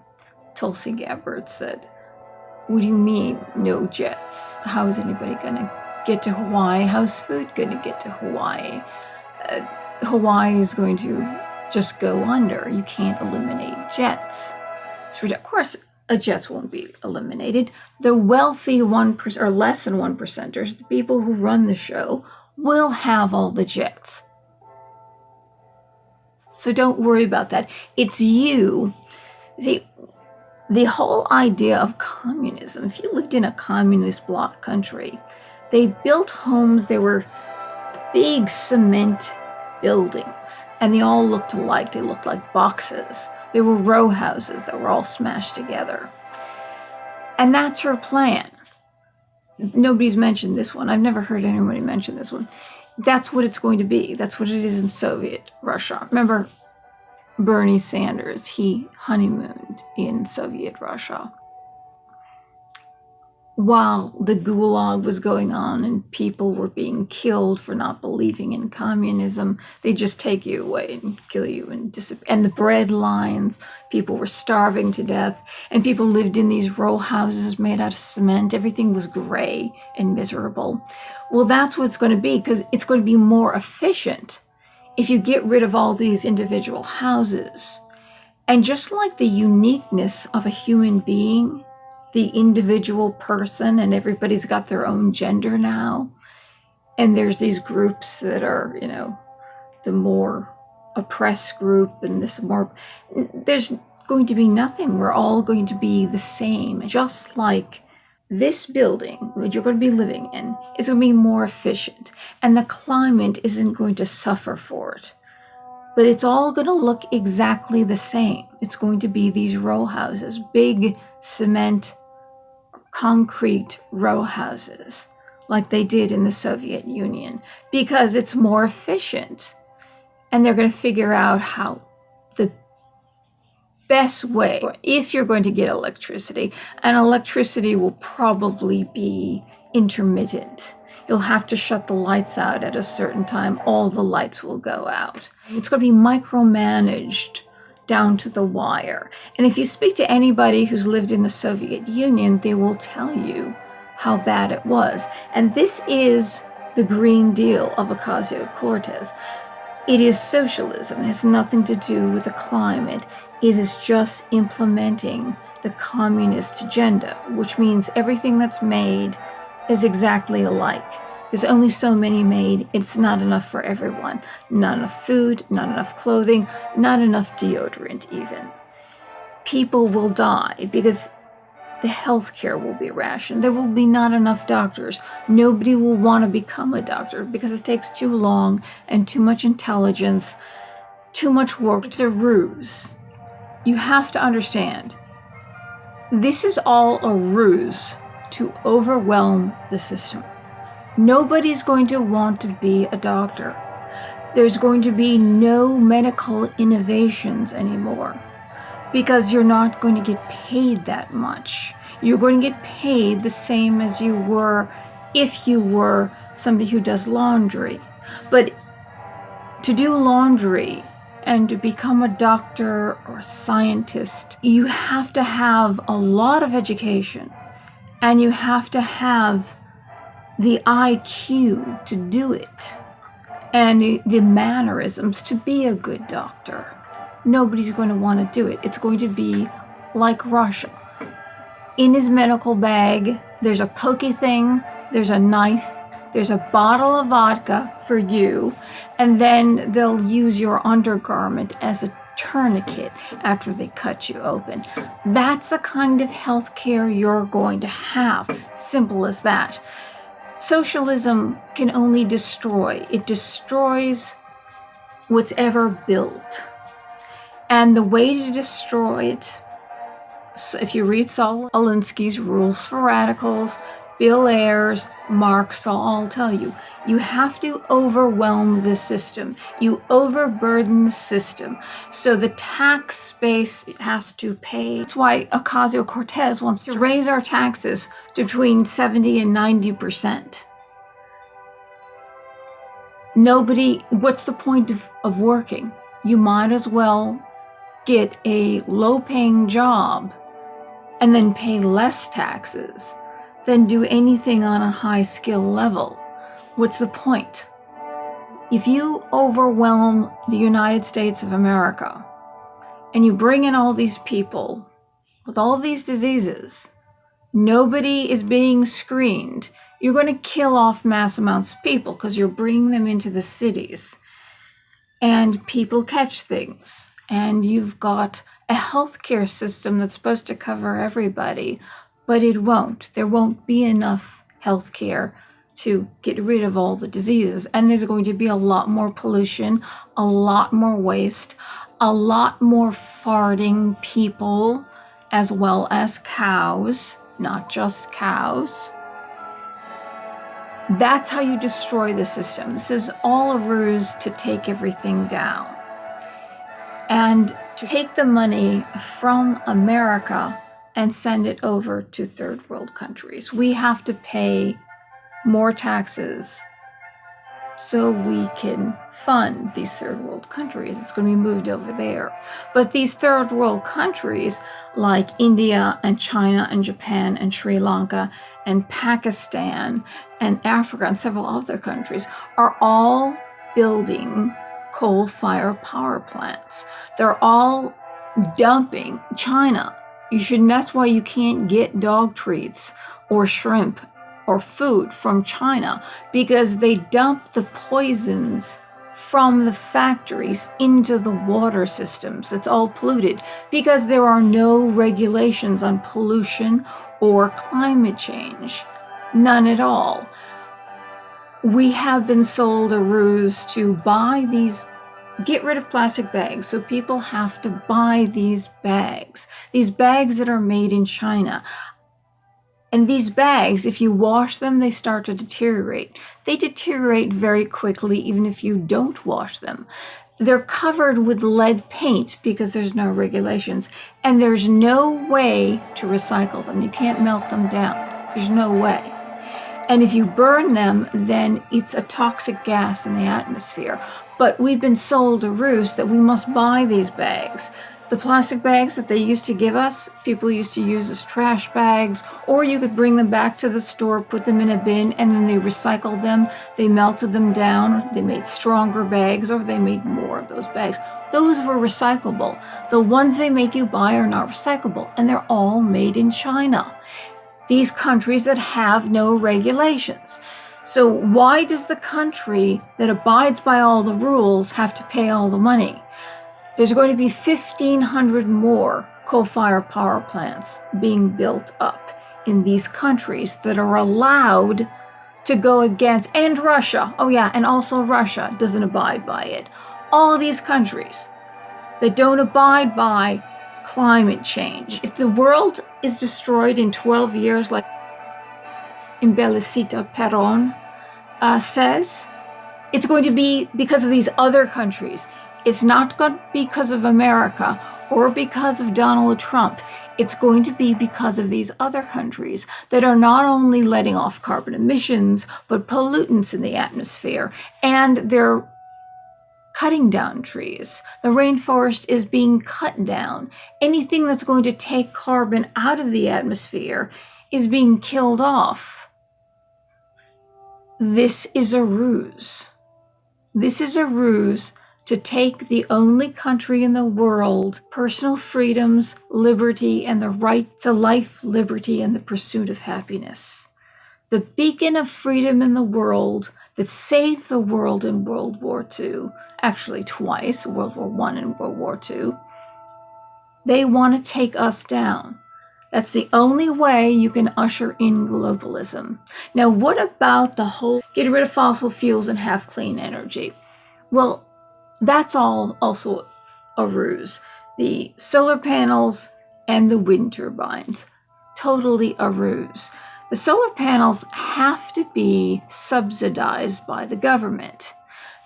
Tulsi Gabbard said, "What do you mean, no jets? How is anybody going to get to Hawaii? How's food going to get to Hawaii? Hawaii is going to just go under. You can't eliminate jets." So of course, jets won't be eliminated. The wealthy 1% or less than 1%ers, the people who run the show, will have all the jets. So don't worry about that. It's you. See, the whole idea of communism, if you lived in a communist bloc country, they built homes, they were big cement buildings, and they all looked alike. They looked like boxes. They were row houses that were all smashed together. And that's her plan. Nobody's mentioned this one. I've never heard anybody mention this one. That's what it's going to be. That's what it is in Soviet Russia. Remember Bernie Sanders? He honeymooned in Soviet Russia. While the Gulag was going on and people were being killed for not believing in communism, they just take you away and kill you and disappear. And the bread lines, people were starving to death, and people lived in these row houses made out of cement. Everything was gray and miserable. Well, that's what it's going to be, because it's going to be more efficient if you get rid of all these individual houses. And just like the uniqueness of a human being, the individual person, and everybody's got their own gender now, and there's these groups that are, the more oppressed group, and this more, there's going to be nothing. We're all going to be the same. Just like this building, which you're going to be living in, is going to be more efficient, and the climate isn't going to suffer for it. But it's all going to look exactly the same. It's going to be these row houses, big cement, concrete row houses, like they did in the Soviet Union, because it's more efficient. And they're going to figure out how the best way, if you're going to get electricity, and electricity will probably be intermittent. You'll have to shut the lights out at a certain time. All the lights will go out. It's going to be micromanaged down to the wire. And if you speak to anybody who's lived in the Soviet Union, they will tell you how bad it was. And this is the Green Deal of Ocasio-Cortez. It is socialism. It has nothing to do with the climate. It is just implementing the communist agenda, which means everything that's made is exactly alike. There's only so many made. It's not enough for everyone. Not enough food, not enough clothing, not enough deodorant even. People will die because the healthcare will be rationed. There will be not enough doctors. Nobody will want to become a doctor because it takes too long and too much intelligence, too much work. It's a ruse. You have to understand, this is all a ruse to overwhelm the system. Nobody's going to want to be a doctor. There's going to be no medical innovations anymore because you're not going to get paid that much. You're going to get paid the same as you were if you were somebody who does laundry. But to do laundry and to become a doctor or a scientist, you have to have a lot of education. And you have to have the IQ to do it and the mannerisms to be a good doctor. Nobody's going to want to do it. It's going to be like Russia. In his medical bag, there's a pokey thing, there's a knife, there's a bottle of vodka for you, and then they'll use your undergarment as a tourniquet after they cut you open. That's the kind of health care you're going to have. Simple as that. Socialism can only destroy. It destroys what's ever built. And the way to destroy it, so if you read Saul Alinsky's Rules for Radicals, Bill Ayers, Marx, will all tell you, you have to overwhelm the system. You overburden the system. So the tax base has to pay. That's why Ocasio-Cortez wants to raise our taxes to between 70 and 90%. What's the point of working? You might as well get a low-paying job and then pay less taxes than do anything on a high skill level. What's the point? If you overwhelm the United States of America and you bring in all these people with all these diseases, nobody is being screened. You're going to kill off mass amounts of people because you're bringing them into the cities and people catch things. And you've got a healthcare system that's supposed to cover everybody, but it won't. There won't be enough healthcare to get rid of all the diseases. And there's going to be a lot more pollution, a lot more waste, a lot more farting people, as well as cows, not just cows. That's how you destroy the system. This is all a ruse to take everything down. And to take the money from America and send it over to third world countries. We have to pay more taxes so we can fund these third world countries. It's going to be moved over there. But these third world countries like India and China and Japan and Sri Lanka and Pakistan and Africa and several other countries are all building coal-fired power plants. They're all dumping. China, that's why you can't get dog treats or shrimp or food from China, because they dump the poisons from the factories into the water systems. It's all polluted because there are no regulations on pollution or climate change. None at all. We have been sold a ruse to get rid of plastic bags. So people have to buy these bags that are made in China. And these bags, if you wash them, they start to deteriorate. They deteriorate very quickly, even if you don't wash them. they're covered with lead paint because there's no regulations, and there's no way to recycle them. You can't melt them down. There's no way. And if you burn them, then it's a toxic gas in the atmosphere. But we've been sold a ruse that we must buy these bags. The plastic bags that they used to give us, people used to use as trash bags, or you could bring them back to the store, put them in a bin, and then they recycled them, they melted them down, they made stronger bags, or they made more of those bags. Those were recyclable. The ones they make you buy are not recyclable, and they're all made in China. These countries that have no regulations. So why does the country that abides by all the rules have to pay all the money? There's going to be 1,500 more coal-fired power plants being built up in these countries that are allowed to go against, and Russia, oh yeah, and also Russia doesn't abide by it. All of these countries that don't abide by climate change. If the world is destroyed in 12 years, like Evita Peron says, it's going to be because of these other countries. It's not going to be because of America or because of Donald Trump. It's going to be because of these other countries that are not only letting off carbon emissions, but pollutants in the atmosphere. And they're cutting down trees. The rainforest is being cut down. Anything that's going to take carbon out of the atmosphere is being killed off. This is a ruse. This is a ruse to take the only country in the world, personal freedoms, liberty, and the right to life, liberty, and the pursuit of happiness. The beacon of freedom in the world that saved the world in World War II, actually twice, World War I and World War II. They want to take us down. That's the only way you can usher in globalism. Now, what about the whole get rid of fossil fuels and have clean energy? Well, that's all also a ruse. The solar panels and the wind turbines, totally a ruse. The solar panels have to be subsidized by the government.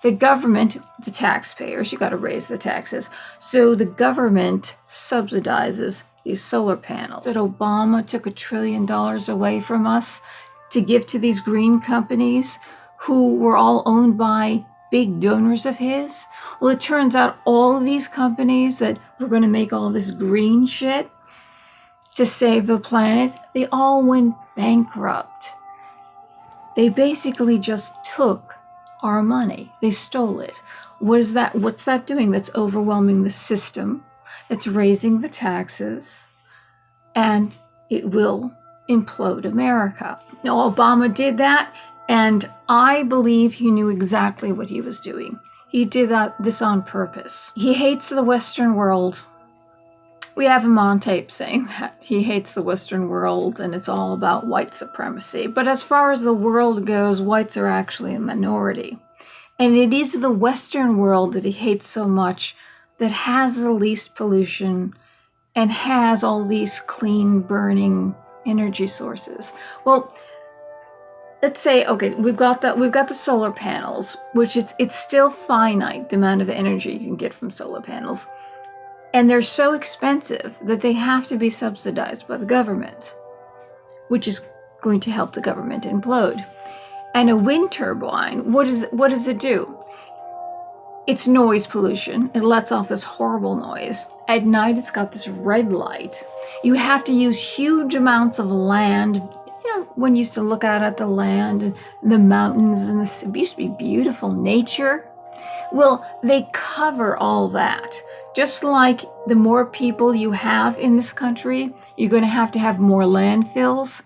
The government, the taxpayers, you got to raise the taxes. So the government subsidizes these solar panels. That Obama took $1 trillion away from us to give to these green companies who were all owned by big donors of his. Well, it turns out all of these companies that were going to make all this green shit to save the planet, they all went bankrupt. They basically just took our money. They stole it. What is that? What's that doing? That's overwhelming the system. It's raising the taxes, and it will implode America. Now, Obama did that, and I believe he knew exactly what he was doing. He did this on purpose. He hates the Western world. We have him on tape saying that he hates the Western world and it's all about white supremacy. But as far as the world goes, whites are actually a minority. And it is the Western world that he hates so much that has the least pollution and has all these clean burning energy sources. Well, let's say, okay, we've got the solar panels, which it's still finite, the amount of energy you can get from solar panels. And they're so expensive that they have to be subsidized by the government, which is going to help the government implode. And a wind turbine, what does it do? It's noise pollution. It lets off this horrible noise. At night, it's got this red light. You have to use huge amounts of land. You know, when you used to look out at the land and the mountains and it used to be beautiful nature. Well, they cover all that. Just like the more people you have in this country, you're going to have more landfills,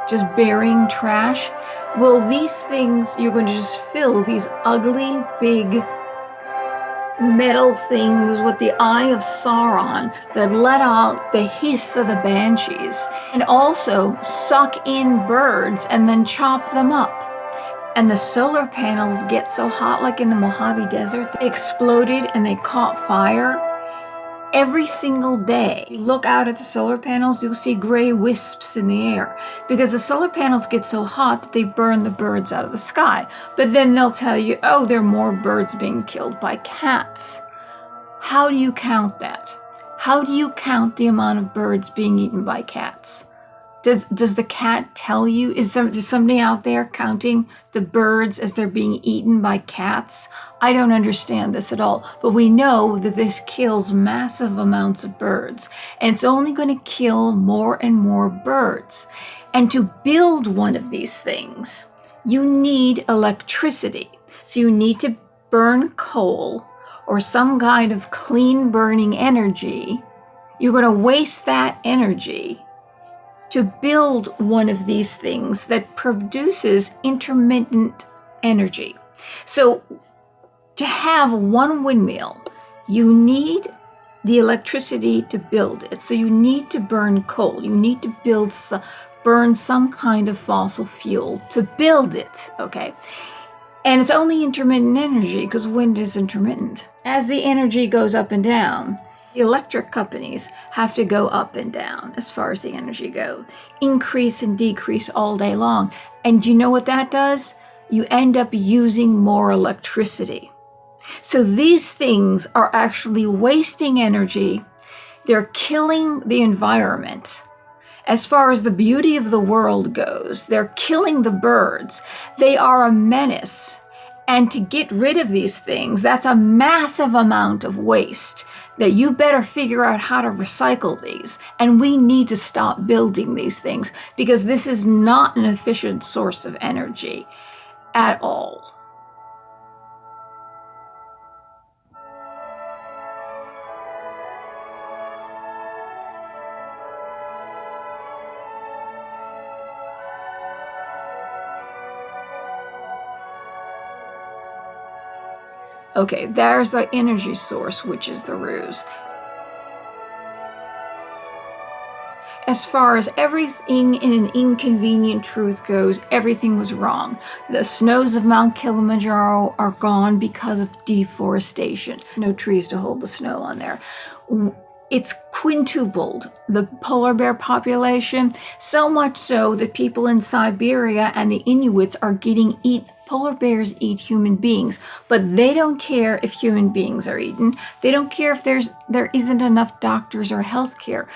just burying trash. Well, these things, you're going to just fill these ugly, big metal things with the eye of Sauron that let out the hiss of the banshees and also suck in birds and then chop them up. And the solar panels get so hot, like in the Mojave Desert, they exploded and they caught fire. every single day. You look out at the solar panels, you'll see gray wisps in the air because the solar panels get so hot that they burn the birds out of the sky. But then they'll tell you, oh, there are more birds being killed by cats. How do you count that? How do you count the amount of birds being eaten by cats? Does the cat tell you? Is somebody out there counting the birds as they're being eaten by cats? I don't understand this at all, but we know that this kills massive amounts of birds, and it's only going to kill more and more birds. And to build one of these things, you need electricity. So you need to burn coal or some kind of clean burning energy. You're going to waste that energy to build one of these things that produces intermittent energy. So to have one windmill, you need the electricity to build it. So you need to burn coal. You need to burn some kind of fossil fuel to build it, okay? And it's only intermittent energy because wind is intermittent. As the energy goes up and down, the electric companies have to go up and down as far as the energy goes, increase and decrease all day long. And do you know what that does? You end up using more electricity. So these things are actually wasting energy. They're killing the environment. As far as the beauty of the world goes, they're killing the birds. They are a menace. And to get rid of these things, that's a massive amount of waste that you better figure out how to recycle these. And we need to stop building these things because this is not an efficient source of energy at all. Okay, there's the energy source, which is the ruse. As far as everything in an Inconvenient Truth goes, everything was wrong. The snows of Mount Kilimanjaro are gone because of deforestation. No trees to hold the snow on there. It's quintupled the polar bear population, so much so that people in Siberia and the Inuits are getting eaten. Polar bears eat human beings, but they don't care if human beings are eaten. They don't care if there isn't enough doctors or health care,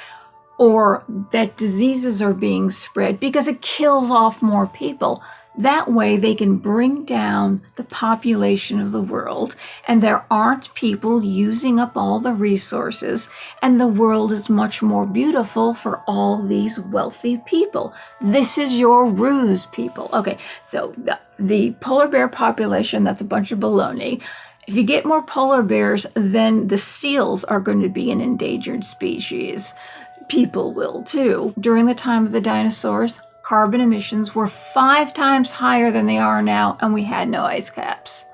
or that diseases are being spread, because it kills off more people. That way they can bring down the population of the world, and there aren't people using up all the resources, and the world is much more beautiful for all these wealthy people. This is your ruse, people. Okay, so the polar bear population, that's a bunch of baloney. If you get more polar bears, then the seals are going to be an endangered species. People will too. During the time of the dinosaurs, carbon emissions were 5 times higher than they are now, and we had no ice caps.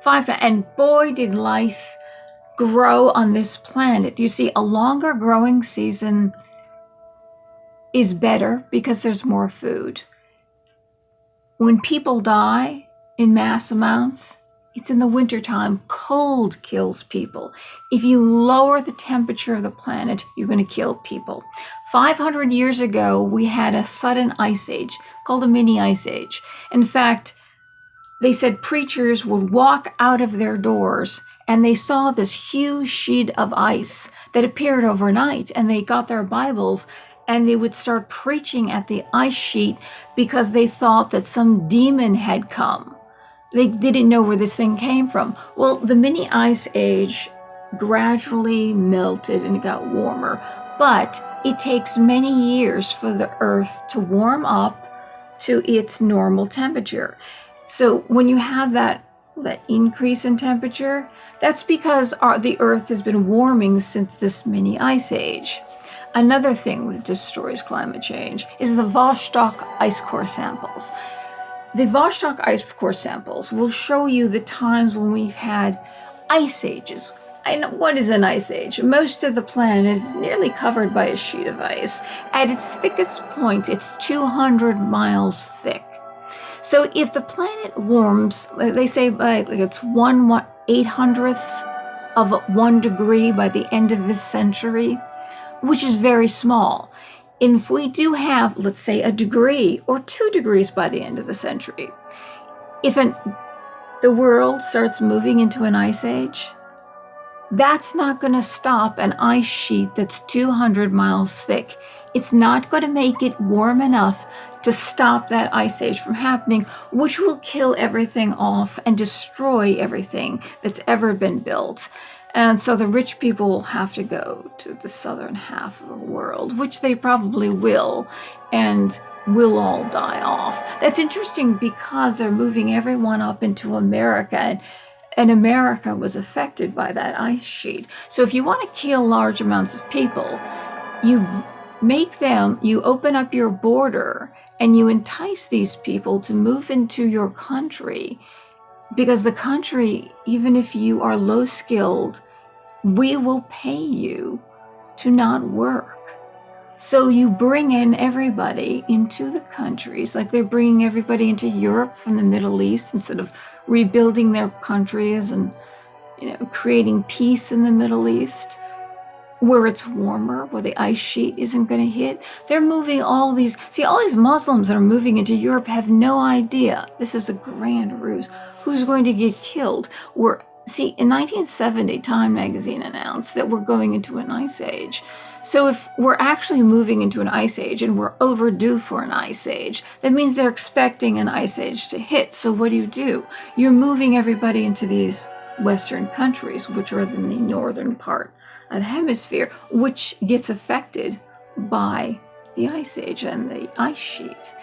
5 times. And boy, did life grow on this planet. You see, a longer growing season is better because there's more food. When people die in mass amounts, it's in the wintertime. Cold kills people. If you lower the temperature of the planet, you're going to kill people. 500 years ago, we had a sudden ice age called a mini ice age. In fact, they said preachers would walk out of their doors and they saw this huge sheet of ice that appeared overnight, and they got their Bibles and they would start preaching at the ice sheet because they thought that some demon had come. They didn't know where this thing came from. Well, the mini ice age gradually melted and it got warmer, but it takes many years for the Earth to warm up to its normal temperature. So when you have that increase in temperature, that's because the Earth has been warming since this mini ice age. Another thing that destroys climate change is the Vostok ice core samples. The Vostok ice core samples will show you the times when we've had ice ages. What is an ice age? Most of the planet is nearly covered by a sheet of ice. At its thickest point, it's 200 miles thick. So if the planet warms, they say like it's 1/800th of 1 degree by the end of this century, which is very small. And if we do have, let's say, 1 degree or 2 degrees by the end of the century, if the world starts moving into an ice age, that's not going to stop an ice sheet that's 200 miles thick. It's not going to make it warm enough to stop that ice age from happening, which will kill everything off and destroy everything that's ever been built. And so the rich people will have to go to the southern half of the world, which they probably will, and will all die off. That's interesting because they're moving everyone up into America, and America was affected by that ice sheet. So if you want to kill large amounts of people, you open up your border and you entice these people to move into your country, because the country, even if you are low skilled, we will pay you to not work. So you bring in everybody into the countries, like they're bringing everybody into Europe from the Middle East instead of rebuilding their countries and, creating peace in the Middle East, where it's warmer, where the ice sheet isn't going to hit. They're moving all these Muslims that are moving into Europe have no idea. This is a grand ruse. Who's going to get killed? In 1970, Time magazine announced that we're going into an ice age. So if we're actually moving into an ice age and we're overdue for an ice age, that means they're expecting an ice age to hit. So what do? You're moving everybody into these Western countries, which are in the northern part of the hemisphere, which gets affected by the ice age and the ice sheet.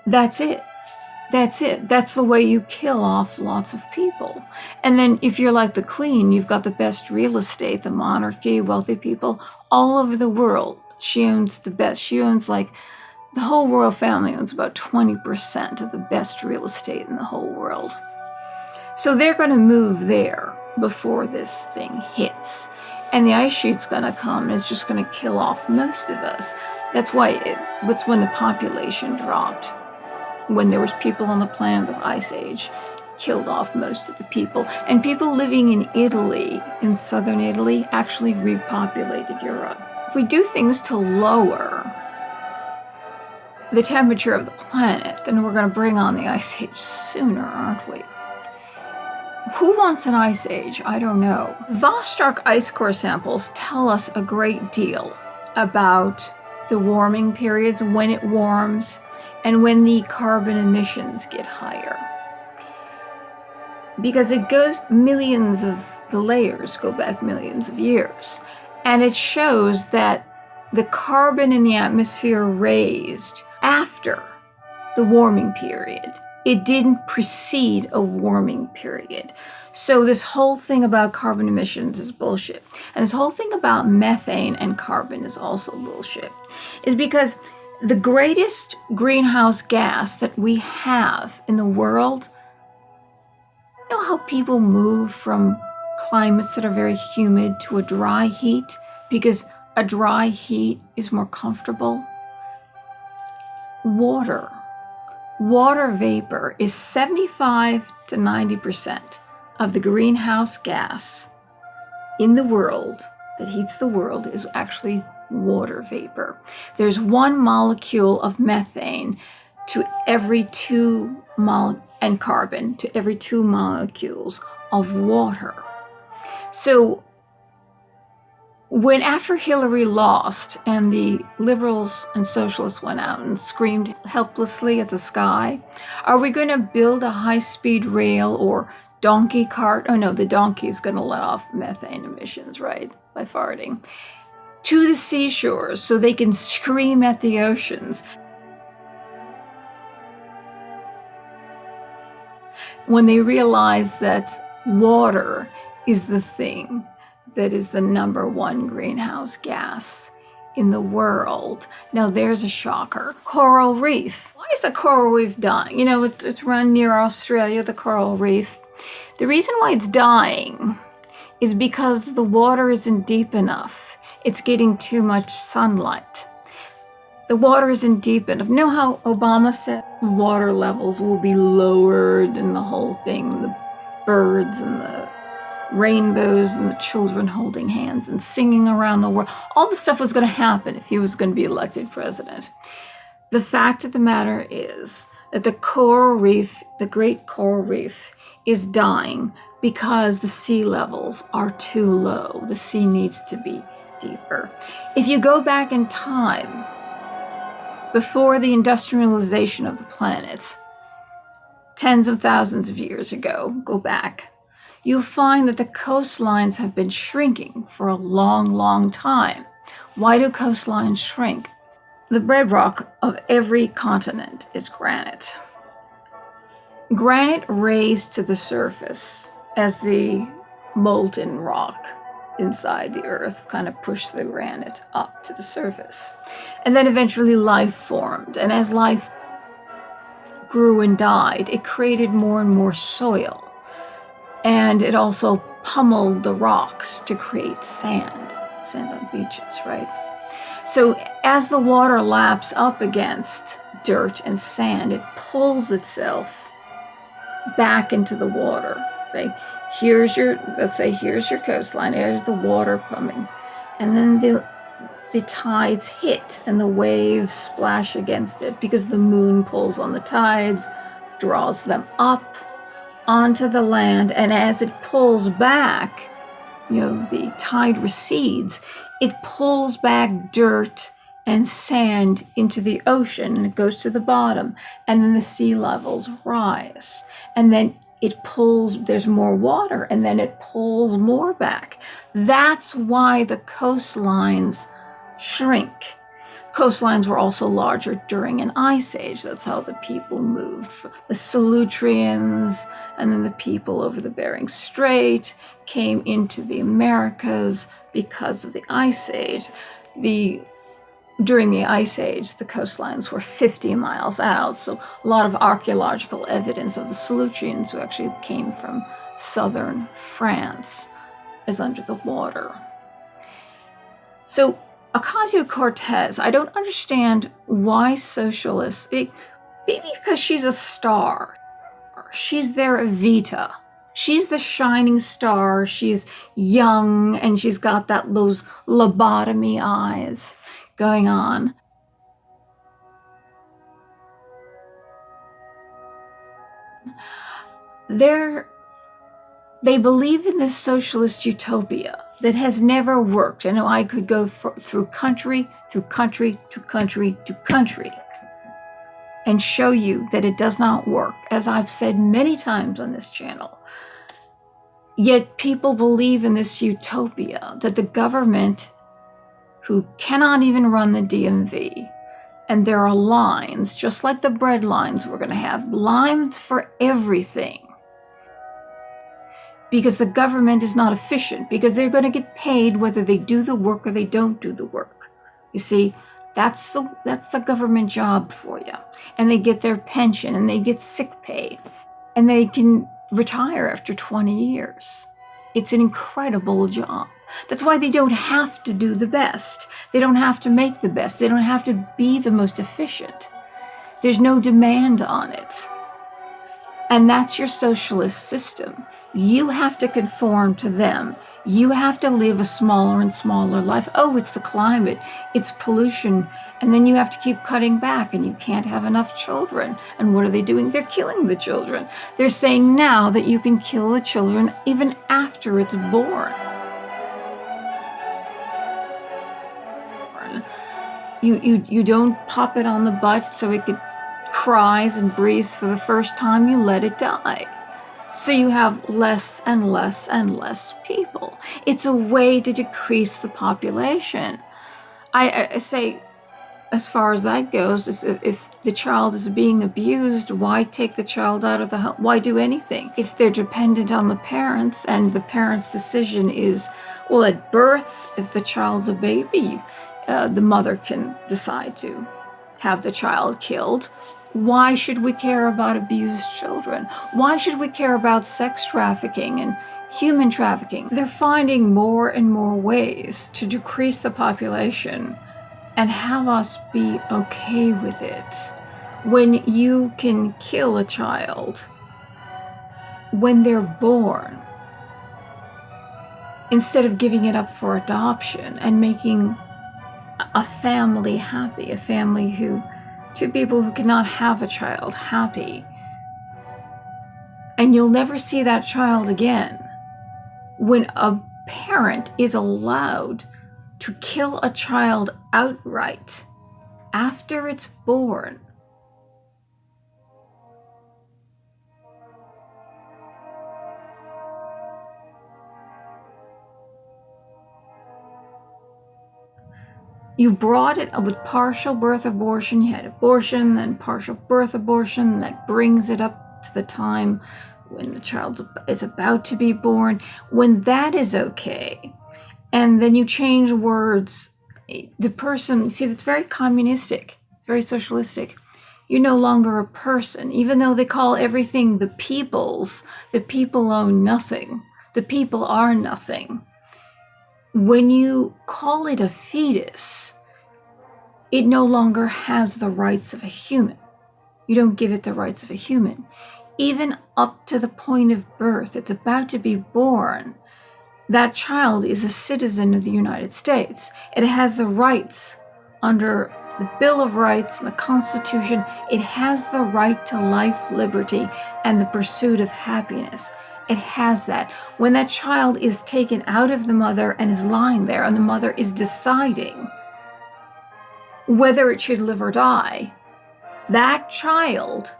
That's it. That's the way you kill off lots of people. And then if you're like the Queen, you've got the best real estate, the monarchy, wealthy people all over the world. She owns the best. She owns, like, the whole royal family owns about 20% of the best real estate in the whole world. So they're going to move there before this thing hits. And the ice sheet's going to come and it's just going to kill off most of us. That's when the population dropped. When there was people on the planet, this ice age killed off most of the people. And people living in Italy, in southern Italy, actually repopulated Europe. If we do things to lower the temperature of the planet, then we're going to bring on the ice age sooner, aren't we? Who wants an ice age? I don't know. Vostok ice core samples tell us a great deal about the warming periods, when it warms, and when the carbon emissions get higher. Because the layers go back millions of years. And it shows that the carbon in the atmosphere raised after the warming period. It didn't precede a warming period. So this whole thing about carbon emissions is bullshit. And this whole thing about methane and carbon is also bullshit. Is because the greatest greenhouse gas that we have in the world, you know how people move from climates that are very humid to a dry heat because a dry heat is more comfortable? Water vapor is 75 to 90% of the greenhouse gas in the world that heats the world is actually water vapor. There's 1 molecule of methane to every 2 and carbon to every 2 molecules of water. So when after Hillary lost and the liberals and socialists went out and screamed helplessly at the sky, are we going to build a high-speed rail or donkey cart? Oh no, the donkey is going to let off methane emissions, right, by farting, to the seashores so they can scream at the oceans when they realize that water is the thing that is the #1 greenhouse gas in the world. Now there's a shocker. Coral reef. Why is the coral reef dying? It's run near Australia, the coral reef. The reason why it's dying is because the water isn't deep enough. It's getting too much sunlight. The water isn't deep enough. You know how Obama said water levels will be lowered and the whole thing, the birds and the rainbows and the children holding hands and singing around the world. All this stuff was going to happen if he was going to be elected president. The fact of the matter is that the coral reef, the great coral reef, is dying because the sea levels are too low. The sea needs to be deeper. If you go back in time, before the industrialization of the planet, tens of thousands of years ago, go back, you'll find that the coastlines have been shrinking for a long, long time. Why do coastlines shrink? The bedrock of every continent is granite. Granite raised to the surface as the molten rock inside the earth kind of pushed the granite up to the surface. And then eventually life formed. And as life grew and died, it created more and more soil. And it also pummeled the rocks to create sand on beaches, right? So as the water laps up against dirt and sand, it pulls itself back into the water. Say, let's say here's your coastline, here's the water pumping. And then the tides hit and the waves splash against it because the moon pulls on the tides, draws them up onto the land, and as it pulls back, the tide recedes, it pulls back dirt and sand into the ocean, and it goes to the bottom, and then the sea levels rise, and then there's more water, and then it pulls more back. That's why the coastlines shrink. Coastlines were also larger during an ice age. That's how the people moved. The Solutreans and then the people over the Bering Strait came into the Americas because of the ice age. During the ice age, the coastlines were 50 miles out. So a lot of archaeological evidence of the Solutreans, who actually came from southern France, is under the water. So Ocasio-Cortez, I don't understand why socialists, maybe because she's a star. She's their Evita. She's the shining star. She's young and she's got those lobotomy eyes going on. They believe in this socialist utopia that has never worked. I know I could go through country to country to country to country and show you that it does not work, as I've said many times on this channel. Yet people believe in this utopia that the government, who cannot even run the DMV, and there are lines, just like the bread lines we're going to have, lines for everything, because the government is not efficient, because they're going to get paid whether they do the work or they don't do the work. You see, that's the government job for you. And they get their pension, and they get sick pay, and they can retire after 20 years. It's an incredible job. That's why they don't have to do the best. They don't have to make the best. They don't have to be the most efficient. There's no demand on it. And that's your socialist system. You have to conform to them. You have to live a smaller and smaller life. Oh, it's the climate, it's pollution. And then you have to keep cutting back, and you can't have enough children. And what are they doing? They're killing the children. They're saying now that you can kill the children even after it's born. You don't pop it on the butt so it cries and breathes for the first time. You let it die. So you have less and less and less people. It's a way to decrease the population. I say, as far as that goes, if the child is being abused, why take the child out of the home? Why do anything? If they're dependent on the parents, and the parents' decision is, well, at birth, if the child's a baby, the mother can decide to have the child killed. Why should we care about abused children? Why should we care about sex trafficking and human trafficking? They're finding more and more ways to decrease the population and have us be okay with it. When you can kill a child when they're born, instead of giving it up for adoption and making a family happy, a family who, two people who cannot have a child happy. And you'll never see that child again. When a parent is allowed to kill a child outright after it's born, you brought it with partial birth abortion. You had abortion, then partial birth abortion. That brings it up to the time when the child is about to be born, when that is okay. And then you change words. The person, see, that's very communistic, very socialistic. You're no longer a person, even though they call everything the people's. The people own nothing. The people are nothing. When you call it a fetus, it no longer has the rights of a human. You don't give it the rights of a human. Even up to the point of birth, it's about to be born, that child is a citizen of the United States. It has the rights under the Bill of Rights and the Constitution. It has the right to life, liberty, and the pursuit of happiness. It has that. When that child is taken out of the mother and is lying there, and the mother is deciding whether it should live or die, that child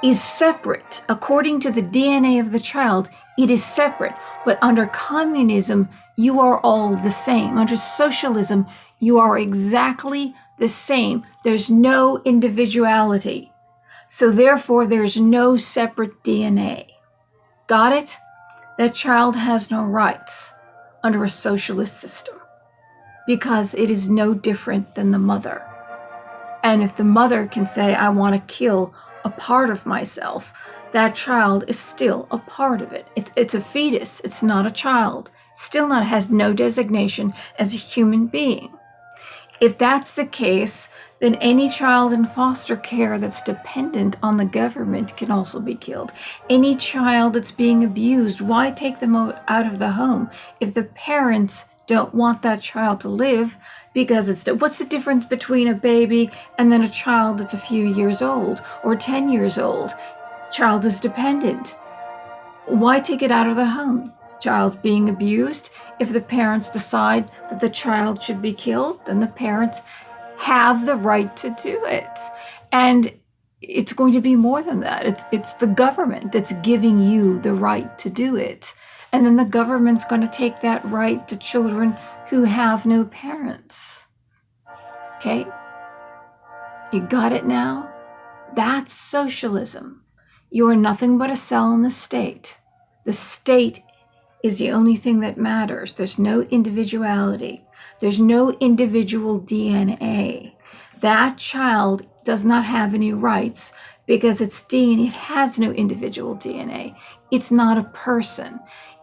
is separate. According to the DNA of the child, it is separate. But under communism, you are all the same. Under socialism, you are exactly the same. There's no individuality. So therefore, there's no separate DNA. Got it? That child has no rights under a socialist system because it is no different than the mother. And if the mother can say, I want to kill a part of myself, that child is still a part of it. It's a fetus. It's not a child. Still not, has no designation as a human being. If that's the case, then any child in foster care that's dependent on the government can also be killed. Any child that's being abused, why take them out of the home? If the parents don't want that child to live, because what's the difference between a baby and then a child that's a few years old or 10 years old? Child is dependent. Why take it out of the home? Child's being abused. If the parents decide that the child should be killed, then the parents have the right to do it. And it's going to be more than that. It's the government that's giving you the right to do it. And then the government's going to take that right to children who have no parents. Okay? You got it now? That's socialism. You are nothing but a cell in the state. The state is the only thing that matters. There's no individuality. There's no individual DNA. That child does not have any rights because its DNA, it has no individual DNA. It's not a person.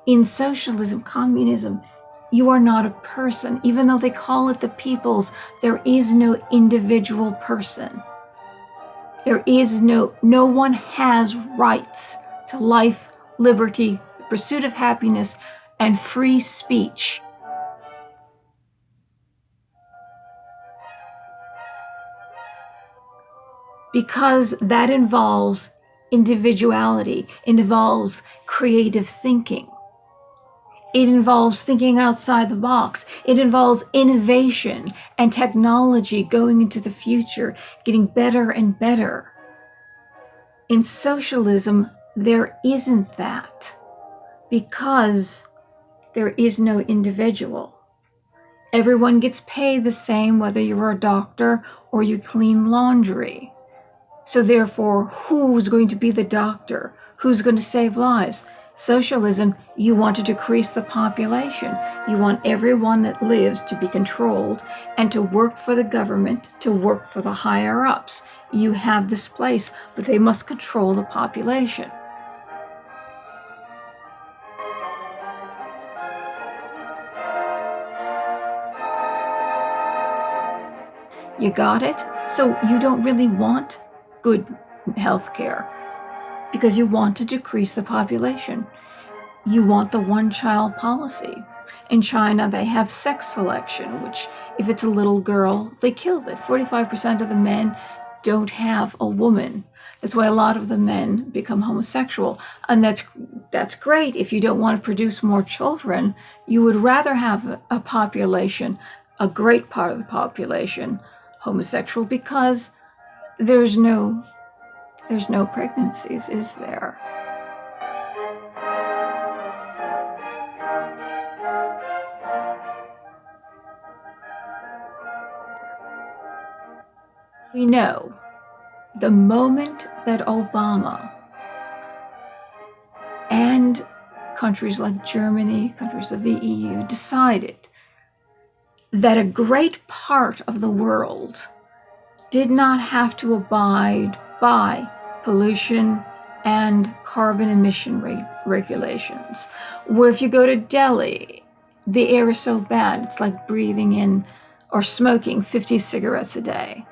In socialism, communism, you are not a person. Even though they call it the people's, there is no individual person. There is no one has rights to life, liberty, the pursuit of happiness, and free speech. Because that involves individuality, it involves creative thinking. It involves thinking outside the box. It involves innovation and technology going into the future, getting better and better. In socialism, there isn't that because there is no individual. Everyone gets paid the same whether you're a doctor or you clean laundry. So therefore, who's going to be the doctor? Who's going to save lives? Socialism, you want to decrease the population. You want everyone that lives to be controlled and to work for the government, to work for the higher ups. You have this place, but they must control the population. You got it? So you don't really want good health care because you want to decrease the population. you want the one-child policy. In China, they have sex selection, which if it's a little girl, they kill it. 45% of the men don't have a woman. That's why a lot of the men become homosexual. And that's great. If you don't want to produce more children, you would rather have a population, a great part of the population, homosexual, because there's no pregnancies, is there? We know the moment that Obama and countries like Germany, countries of the EU, decided that a great part of the world did not have to abide by pollution and carbon emission regulations, where if you go to Delhi, the air is so bad, it's like breathing in or smoking 50 cigarettes a day.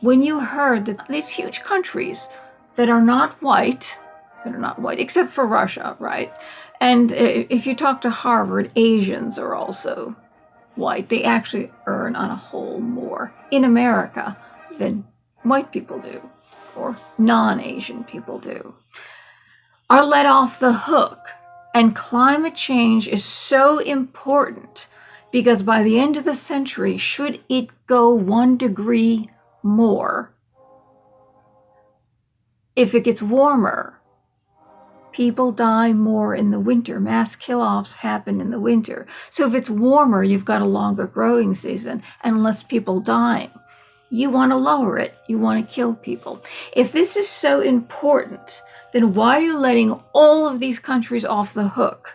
When you heard that these huge countries that are not white, except for Russia, right? And if you talk to Harvard, Asians are also white. They actually earn on a whole more in America than white people do, or non-Asian people do, are let off the hook. And climate change is so important because by the end of the century, should it go 1 degree more, if it gets warmer, people die more in the winter. Mass kill-offs happen in the winter. So if it's warmer, you've got a longer growing season and less people dying. You want to lower it. You want to kill people. If this is so important, then why are you letting all of these countries off the hook?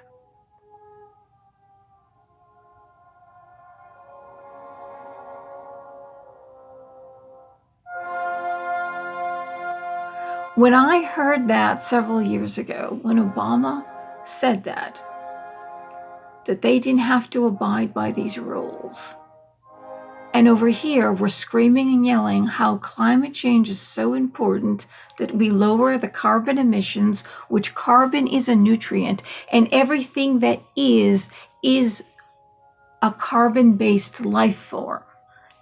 When I heard that several years ago, when Obama said that they didn't have to abide by these rules, and over here we're screaming and yelling how climate change is so important that we lower the carbon emissions, which carbon is a nutrient, and everything that is a carbon-based life form.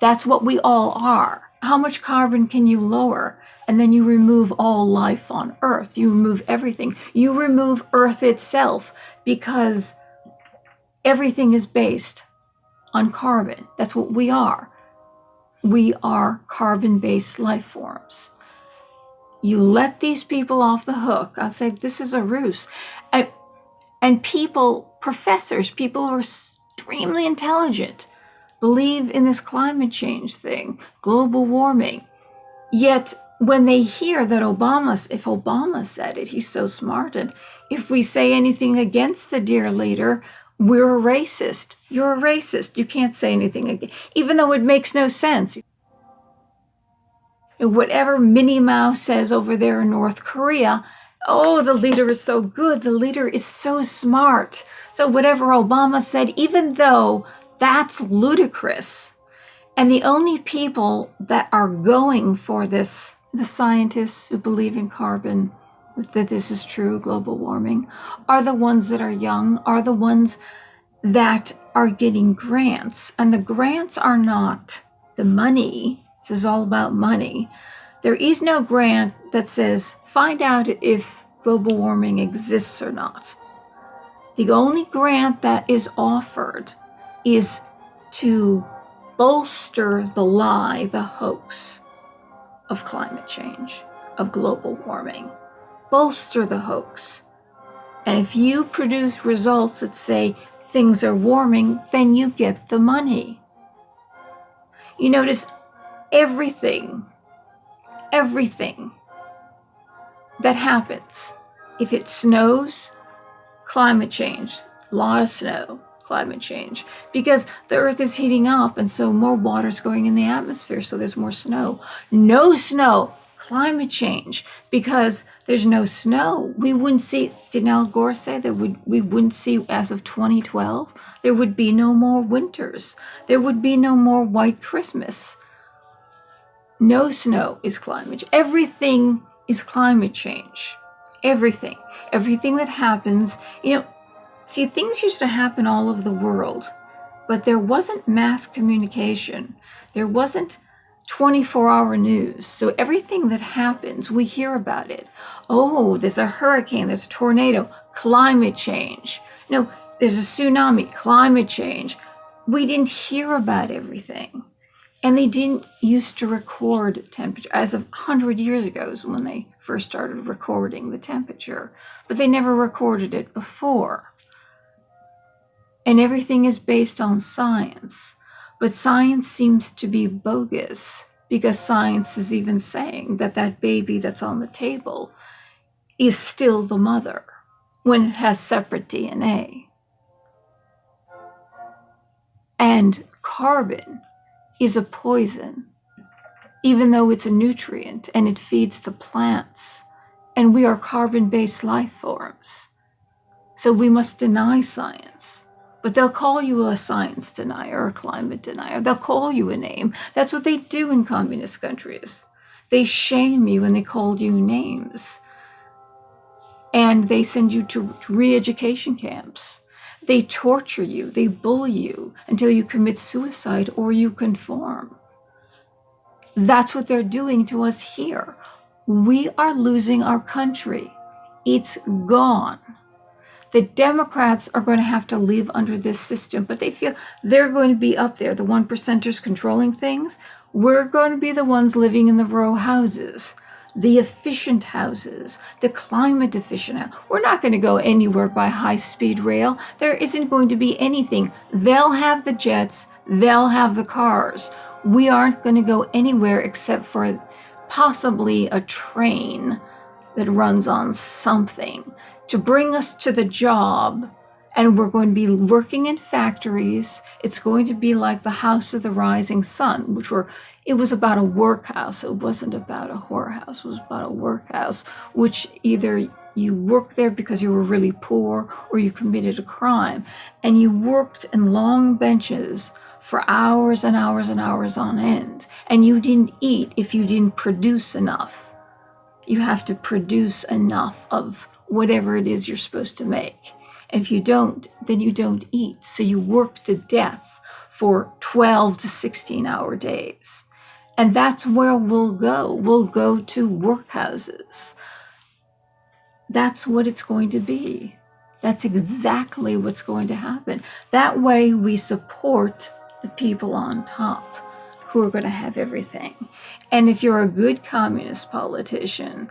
That's what we all are. How much carbon can you lower? And then you remove all life on Earth. You remove everything. You remove Earth itself because everything is based on carbon. That's what we are. We are carbon-based life forms. You let these people off the hook. I'd say this is a ruse. And people, professors, people who are extremely intelligent, believe in this climate change thing, global warming. Yet when they hear that if Obama said it, he's so smart, and if we say anything against the dear leader, we're a racist. You're a racist. You can't say anything again, even though it makes no sense. And whatever Minnie Mouse says over there in North Korea, oh, the leader is so good. The leader is so smart. So whatever Obama said, even though that's ludicrous, and the only people that are going for this, the scientists who believe in carbon, that this is true, global warming, are the ones that are young, are the ones that are getting grants. And the grants are not the money. This is all about money. There is no grant that says, find out if global warming exists or not. The only grant that is offered is to bolster the lie, the hoax of climate change, of global warming. Bolster the hoax. And if you produce results that say things are warming, then you get the money. You notice everything that happens, if it snows, climate change, a lot of snow, climate change, because the earth is heating up and so more water is going in the atmosphere, so there's more snow. No snow, climate change, because there's no snow. We wouldn't see, didn't Al Gore say that we wouldn't see, as of 2012, there would be no more winters. There would be no more white Christmas. No snow is climate change. Everything is climate change. Everything. Everything that happens, see, things used to happen all over the world, but there wasn't mass communication. There wasn't 24-hour news. So everything that happens, we hear about it. Oh, there's a hurricane, there's a tornado, climate change. No, there's a tsunami, climate change. We didn't hear about everything. And they didn't used to record temperature, as of 100 years ago is when they first started recording the temperature, but they never recorded it before. And everything is based on science. But science seems to be bogus, because science is even saying that that baby that's on the table is still the mother when it has separate DNA. And carbon is a poison, even though it's a nutrient and it feeds the plants. And we are carbon-based life forms. So we must deny science. But they'll call you a science denier or a climate denier. They'll call you a name. That's what they do in communist countries. They shame you and they call you names. And they send you to re-education camps. They torture you. They bully you until you commit suicide or you conform. That's what they're doing to us here. We are losing our country. It's gone. The Democrats are going to have to live under this system, but they feel they're going to be up there, the 1%ers controlling things. We're going to be the ones living in the row houses, the efficient houses, the climate efficient house. We're not going to go anywhere by high-speed rail. There isn't going to be anything. They'll have the jets. They'll have the cars. We aren't going to go anywhere except for possibly a train that runs on something to bring us to the job, and we're going to be working in factories. It's going to be like the House of the Rising Sun, it was about a workhouse. It wasn't about a whorehouse. It was about a workhouse, which either you worked there because you were really poor or you committed a crime, and you worked in long benches for hours and hours and hours on end, and you didn't eat if you didn't produce enough. You have to produce enough of whatever it is you're supposed to make. If you don't, then you don't eat. So you work to death for 12 to 16-hour days. And that's where we'll go. We'll go to workhouses. That's what it's going to be. That's exactly what's going to happen. That way we support the people on top who are going to have everything. And if you're a good communist politician,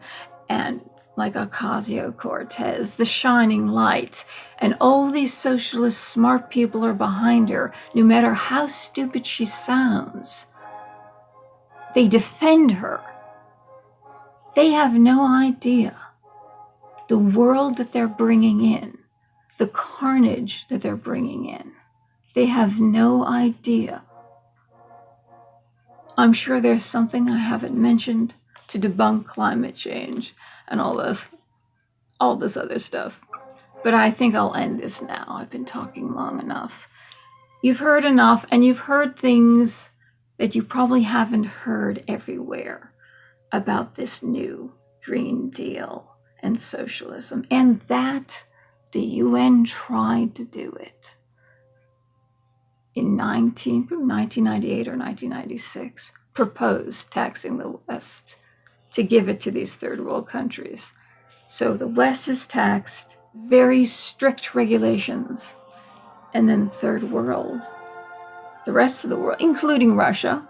and like Ocasio-Cortez, the shining light, and all these socialist smart people are behind her, no matter how stupid she sounds, they defend her. They have no idea the world that they're bringing in, the carnage that they're bringing in. They have no idea. I'm sure there's something I haven't mentioned to debunk climate change and all this other stuff. But I think I'll end this now. I've been talking long enough. You've heard enough, and you've heard things that you probably haven't heard everywhere about this new Green Deal and socialism, and that the UN tried to do it in 1998 or 1996, proposed taxing the West to give it to these third world countries. So the West is taxed, very strict regulations, and then the third world, the rest of the world, including Russia,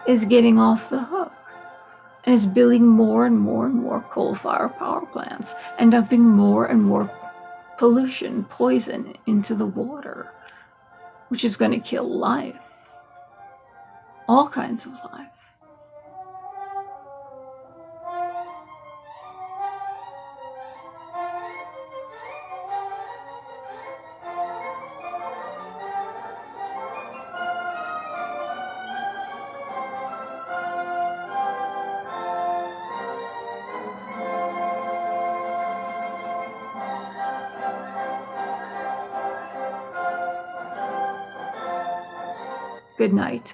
is getting off the hook and is building more and more and more coal-fired power plants and dumping more and more pollution, poison into the water, which is going to kill life, all kinds of life. Good night.